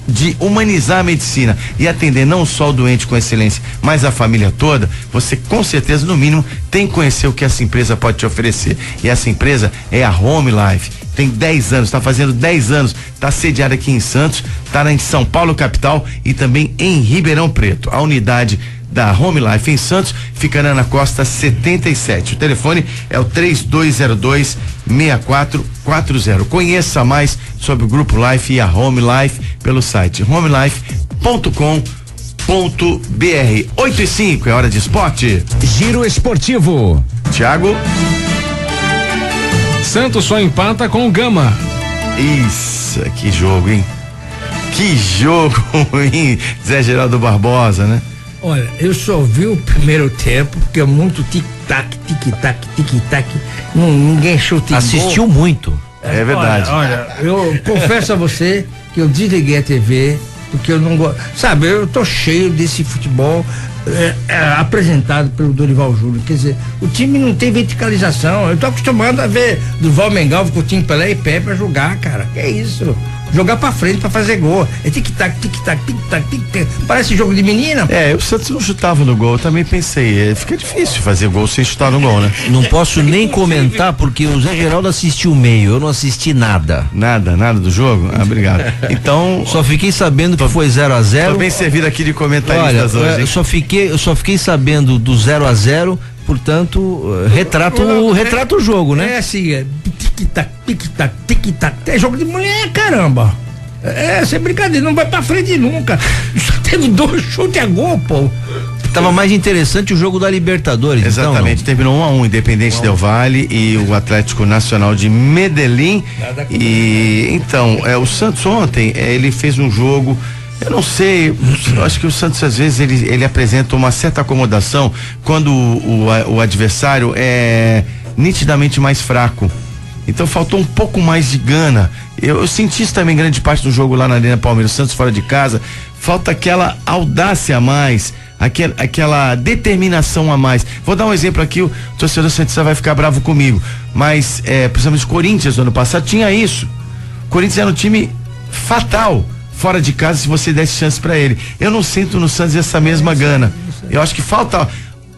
de humanizar a medicina e atender não só o doente com excelência, mas a família toda, você com certeza, no mínimo, tem que conhecer o que essa empresa pode te oferecer. E essa empresa é a Home Life. Tem 10 anos, está fazendo 10 anos, está sediada aqui em Santos, está em São Paulo capital e também em Ribeirão Preto. A unidade da Home Life em Santos fica na Ana Costa 77. O telefone é o 3202-6440. Conheça mais sobre o Grupo Life e a Home Life pelo site homelife.com.br. 8h05, é hora de esporte. Giro esportivo. Thiago. Santos só empata com o Gama. Isso, que jogo, hein? Que jogo ruim, Zé Geraldo Barbosa, né? Olha, eu só vi o primeiro tempo, porque é muito tic-tac, tic-tac, tic-tac. Ninguém chuta em Assistiu gol. muito. É verdade. Olha, eu confesso a você que eu desliguei a TV, porque eu não gosto. Sabe, eu tô cheio desse futebol apresentado pelo Dorival Júnior. Quer dizer, o time não tem verticalização. Eu tô acostumado a ver Durval Mengal, Coutinho, Pelé e Pé pra jogar, cara. Que é isso? Jogar pra frente pra fazer gol. É tic-tac, tic-tac, tic-tac, tic-tac. Parece jogo de menina. O Santos não chutava no gol, eu também pensei. Fica difícil fazer gol sem chutar no gol, né? Não posso nem comentar porque o Zé Geraldo assistiu meio, eu não assisti nada. Nada do jogo? Ah, obrigado. Então. Só fiquei sabendo que foi 0-0. Tô bem servido aqui de comentaristas hoje. Eu só fiquei sabendo do 0-0, portanto, retrata o jogo, né? É assim, tic-tac, tic-tac, tic-tac. É jogo de mulher, caramba. Sem brincadeira, não vai pra frente nunca. Só teve 2 chutes a gol, pô. Tava mais interessante o jogo da Libertadores. Exatamente, então, terminou 1-1, Independente Del Valle e o Atlético Nacional de Medellín. E então, o Santos ontem, ele fez um jogo. Eu não sei, eu acho que o Santos às vezes ele apresenta uma certa acomodação quando o adversário é nitidamente mais fraco. Então faltou um pouco mais de gana. Eu senti isso também grande parte do jogo lá na Arena Palmeiras, Santos fora de casa. Falta aquela audácia a mais, aquela determinação a mais. Vou dar um exemplo aqui, o torcedor santista vai ficar bravo comigo, mas principalmente o Corinthians no ano passado tinha isso. O Corinthians era um time fatal fora de casa se você desse chance pra ele. Eu não sinto no Santos essa mesma gana. Eu acho que falta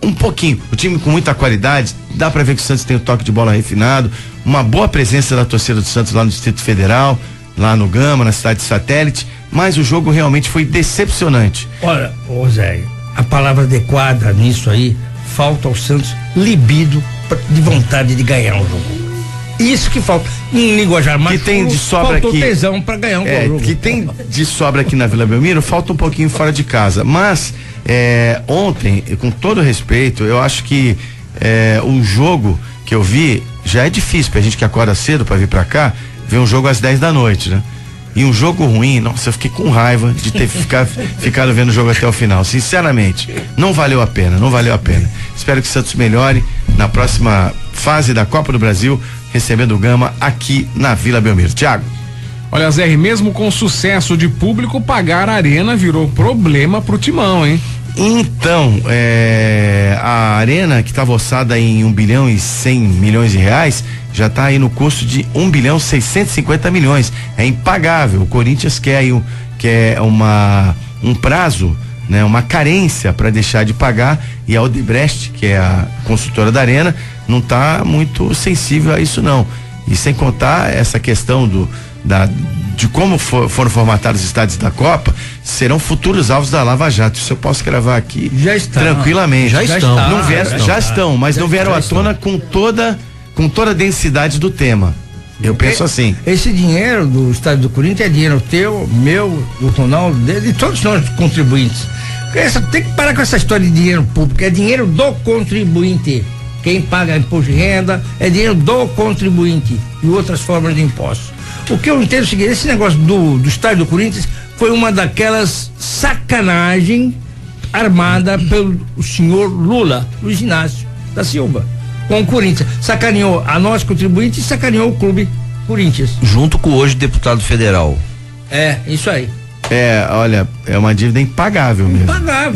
um pouquinho. O time com muita qualidade, dá pra ver que o Santos tem o toque de bola refinado, uma boa presença da torcida do Santos lá no Distrito Federal, lá no Gama, na cidade de Satélite, mas o jogo realmente foi decepcionante. Olha, Zé, a palavra adequada nisso aí, falta ao Santos libido de vontade de ganhar o jogo. Isso que falta. Em linguajar mais, que tem de sobra aqui, tesão pra ganhar um jogo. Que tem de sobra aqui na Vila Belmiro, falta um pouquinho fora de casa. Mas ontem, com todo respeito, eu acho que o jogo que eu vi já é difícil pra gente que acorda cedo pra vir pra cá, ver um jogo às 10 da noite, né? E um jogo ruim, nossa, eu fiquei com raiva de ter ficado vendo o jogo até o final. Sinceramente, não valeu a pena. Espero que o Santos melhore na próxima fase da Copa do Brasil, recebendo o Gama aqui na Vila Belmiro. Thiago. Olha, Zé, mesmo com sucesso de público, pagar a arena virou problema pro Timão, hein? Então, a arena que estava orçada em 1 bilhão e 100 milhões de reais já está aí no custo de 1 bilhão 650 milhões. É impagável. O Corinthians quer um prazo, né, uma carência para deixar de pagar, e a Odebrecht, que é a construtora da arena, não está muito sensível a isso não. E sem contar essa questão de como foram formatados os estádios da Copa, serão futuros alvos da Lava Jato. Isso eu posso gravar aqui tranquilamente. Já estão, mas não vieram à tona com toda a densidade do tema. Eu penso assim. Esse dinheiro do estádio do Corinthians é dinheiro teu, meu, do Ronaldo, de todos nós contribuintes. Tem que parar com essa história de dinheiro público, é dinheiro do contribuinte. Quem paga imposto de renda é dinheiro do contribuinte e outras formas de impostos. O que eu entendo é o seguinte: esse negócio do estádio do Corinthians foi uma daquelas sacanagem armada pelo senhor Luiz Inácio da Silva, com o Corinthians. Sacaneou a nós contribuintes e sacaneou o clube Corinthians. Junto com o hoje deputado federal. Isso aí. Olha, é uma dívida impagável mesmo.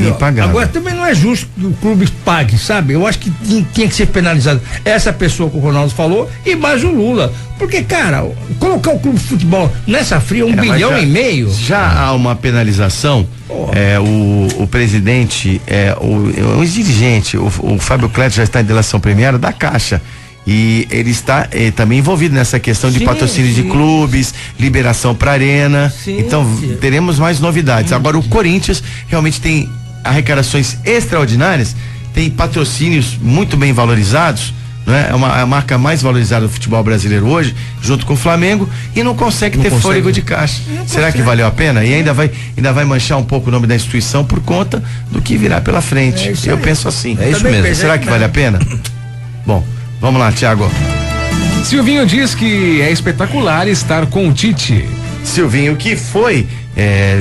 Impagável. Agora também não é justo que o clube pague, sabe? Eu acho que tinha que ser penalizado essa pessoa que o Ronaldo falou e mais o Lula. Porque, cara, colocar o clube de futebol nessa fria, 1 bilhão e meio. Já há uma penalização. O presidente, o dirigente, o Fábio Cleto já está em delação premiada da Caixa. E ele está também envolvido nessa questão de patrocínio de clubes, liberação para arena. Então teremos mais novidades. Agora o Corinthians realmente tem arrecadações extraordinárias, tem patrocínios muito bem valorizados, né? É a marca mais valorizada do futebol brasileiro hoje, junto com o Flamengo, e não consegue ter fôlego de caixa. Será que valeu a pena? E ainda vai manchar um pouco o nome da instituição por conta do que virá pela frente. Eu penso assim. É isso mesmo. Será que vale a pena? Bom, vamos lá, Thiago. Silvinho diz que é espetacular estar com o Tite. Silvinho, que foi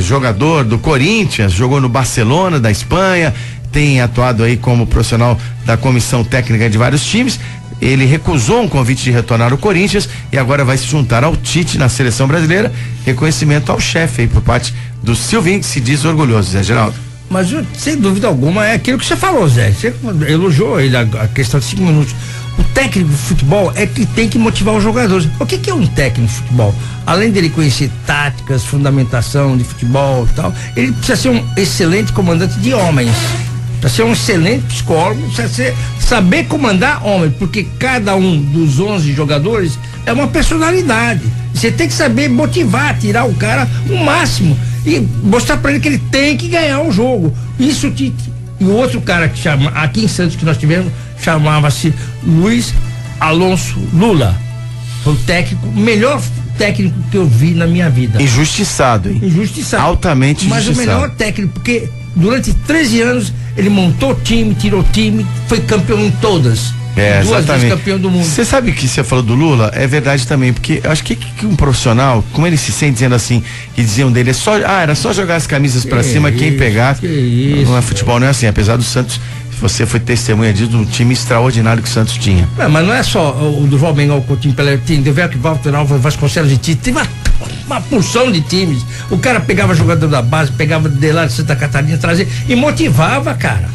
jogador do Corinthians, jogou no Barcelona da Espanha, tem atuado aí como profissional da comissão técnica de vários times. Ele recusou um convite de retornar ao Corinthians e agora vai se juntar ao Tite na seleção brasileira. Reconhecimento ao chefe aí por parte do Silvinho, que se diz orgulhoso, Zé Geraldo. Mas sem dúvida alguma é aquilo que você falou, Zé. Você elogiou aí a questão de 5 minutos. O técnico de futebol é que tem que motivar os jogadores. O que é um técnico de futebol? Além dele conhecer táticas, fundamentação de futebol e tal, ele precisa ser um excelente comandante de homens. Precisa ser um excelente psicólogo, precisa saber comandar homens, porque cada um dos 11 jogadores é uma personalidade. Você tem que saber motivar, tirar o cara o máximo e mostrar para ele que ele tem que ganhar o jogo. Isso Tite. E o outro cara que chama, aqui em Santos que nós tivemos, chamava-se Luiz Alonso Lula. Foi o melhor técnico que eu vi na minha vida. Injustiçado, hein? Injustiçado. Altamente injustiçado. Mas o melhor técnico, porque durante 13 anos ele montou time, tirou time, foi campeão em todas. Duas vezes campeão do mundo. Você sabe que você falou do Lula? É verdade também, porque eu acho que um profissional, como ele se sente dizendo assim, que diziam dele, era só jogar as camisas pra cima, quem pegar. Não é futebol, não é assim, apesar do Santos, você foi testemunha disso, do time extraordinário que o Santos tinha. Mas não é só o do Valmir, o Coutinho Pelé, tem Deverco, Walter Alves, Vasconcelos de Tite, tem uma porção de times. O cara pegava jogador da base, pegava de lá de Santa Catarina, trazia e motivava, cara.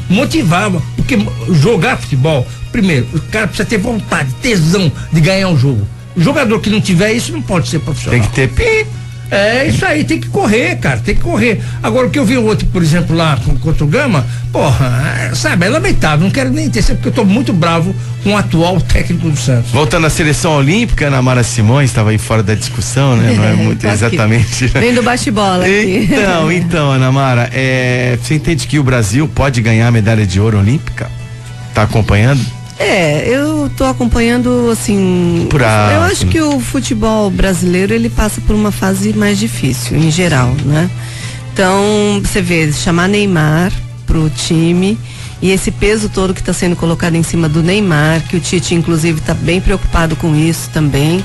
Motivava, porque jogar futebol, primeiro, o cara precisa ter vontade, tesão de ganhar um jogo. O jogador que não tiver isso não pode ser profissional. Tem que ter isso aí, tem que correr, cara, tem que correr. Agora, o que eu vi ontem, por exemplo, lá contra o Gama, sabe, é lamentável, não quero nem entender, porque eu tô muito bravo com o atual técnico do Santos. Voltando à seleção olímpica, Ana Mara Simões estava aí fora da discussão, né? Não é muito exatamente. Vem do bate-bola aqui. Então, Ana Mara, você entende que o Brasil pode ganhar a medalha de ouro olímpica? Tá acompanhando? Eu tô acompanhando, assim, eu acho que o futebol brasileiro, ele passa por uma fase mais difícil, em geral, né? Então, você vê, chamar Neymar pro time e esse peso todo que está sendo colocado em cima do Neymar, que o Tite, inclusive, está bem preocupado com isso também.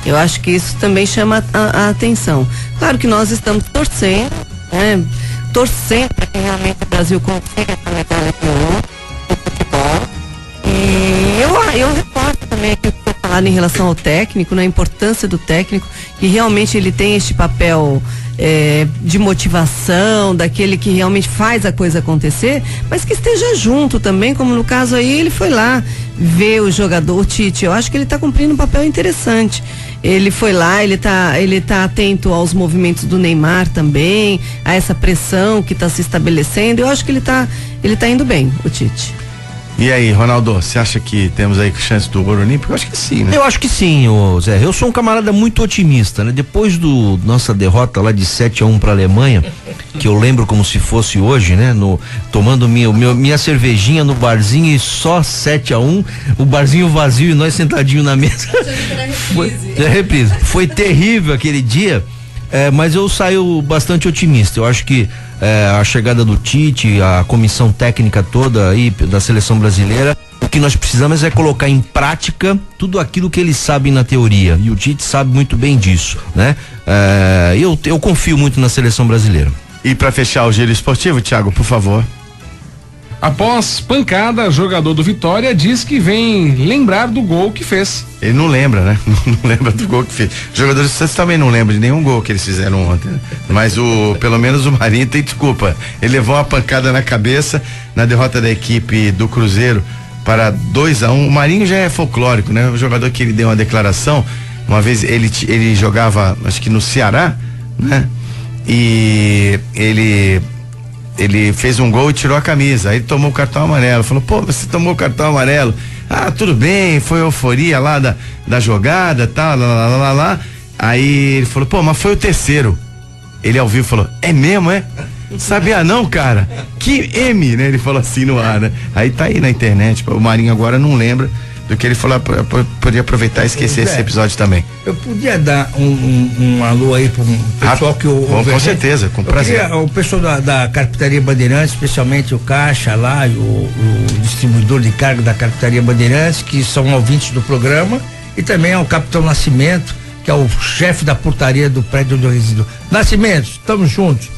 Eu acho que isso também chama a atenção. Claro que nós estamos torcendo, né? Torcendo para que realmente o Brasil consiga essa medalha de ouro no futebol. E eu reporto também aqui o que foi falado em relação ao técnico, na importância do técnico, que realmente ele tem este papel de motivação, daquele que realmente faz a coisa acontecer, mas que esteja junto também, como no caso aí, ele foi lá ver o jogador, o Tite. Eu acho que ele está cumprindo um papel interessante. Ele foi lá, ele tá atento aos movimentos do Neymar também, a essa pressão que está se estabelecendo. Eu acho que ele tá indo bem, o Tite. E aí, Ronaldo, você acha que temos aí chance do ouro olímpico? Eu acho que sim, né? Eu acho que sim, Zé. Eu sou um camarada muito otimista, né? Depois do nossa derrota lá de 7-1 pra Alemanha, que eu lembro como se fosse hoje, né? Tomando minha cervejinha no barzinho e só 7-1, o barzinho vazio e nós sentadinhos na mesa. Reprise. Foi terrível aquele dia. Mas eu saio bastante otimista. Eu acho que a chegada do Tite, a comissão técnica toda aí da seleção brasileira, o que nós precisamos é colocar em prática tudo aquilo que eles sabem na teoria. E o Tite sabe muito bem disso, né? Eu confio muito na seleção brasileira. E para fechar o giro esportivo, Thiago, por favor. Após pancada, jogador do Vitória diz que vem lembrar do gol que fez. Ele não lembra, né? Não lembra do gol que fez. Os jogadores do Santos também não lembram de nenhum gol que eles fizeram ontem. Mas pelo menos o Marinho tem desculpa. Ele levou uma pancada na cabeça na derrota da equipe do Cruzeiro para 2-1. O Marinho já é folclórico, né? O jogador que ele deu uma declaração, uma vez ele jogava, acho que no Ceará, né? E ele fez um gol e tirou a camisa, aí tomou o cartão amarelo, falou, você tomou o cartão amarelo, tudo bem, foi euforia lá da jogada, tal, lá, aí ele falou, mas foi o terceiro, ele ao vivo falou, é mesmo, é? Sabia não, cara, que M, né, ele falou assim no ar, né, aí tá aí na internet, o Marinho agora não lembra do que ele falou, podia aproveitar e esquecer esse episódio também. Eu podia dar um alô aí pro pessoal que com certeza, com prazer. O pessoal da Carpintaria Bandeirantes, especialmente o Caixa lá e o distribuidor de carga da Carpintaria Bandeirantes, que são ouvintes do programa, e também ao Capitão Nascimento, que é o chefe da portaria do prédio onde eu resido. Nascimento, estamos juntos.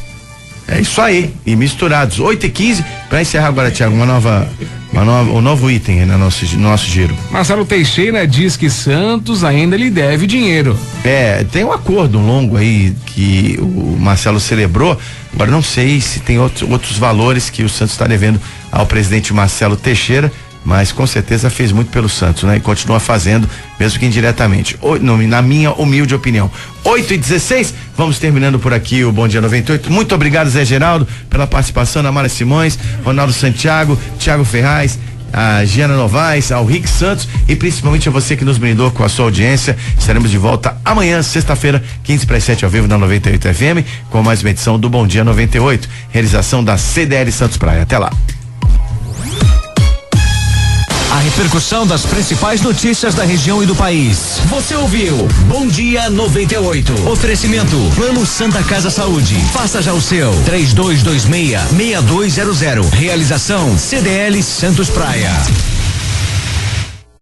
É isso aí, e misturados. 8h15, para encerrar agora, Thiago, um novo item aí no nosso giro. Marcelo Teixeira diz que Santos ainda lhe deve dinheiro. Tem um acordo longo aí que o Marcelo celebrou, agora não sei se tem outros valores que o Santos está devendo ao presidente Marcelo Teixeira, mas com certeza fez muito pelo Santos, né? E continua fazendo, mesmo que indiretamente. Na minha humilde opinião. 8h16, vamos terminando por aqui o Bom Dia 98. Muito obrigado, Zé Geraldo, pela participação, Ana Mara Simões, Ronaldo Santiago, Thiago Ferraz, a Giana Novaes, ao Rick Santos e principalmente a você que nos brindou com a sua audiência. Estaremos de volta amanhã, sexta-feira, 15:07 ao vivo na 98 FM, com mais uma edição do Bom Dia 98. Realização da CDL Santos Praia. Até lá. A repercussão das principais notícias da região e do país. Você ouviu Bom Dia 98. Oferecimento Plano Santa Casa Saúde. Faça já o seu. 3226-6200. Realização CDL Santos Praia.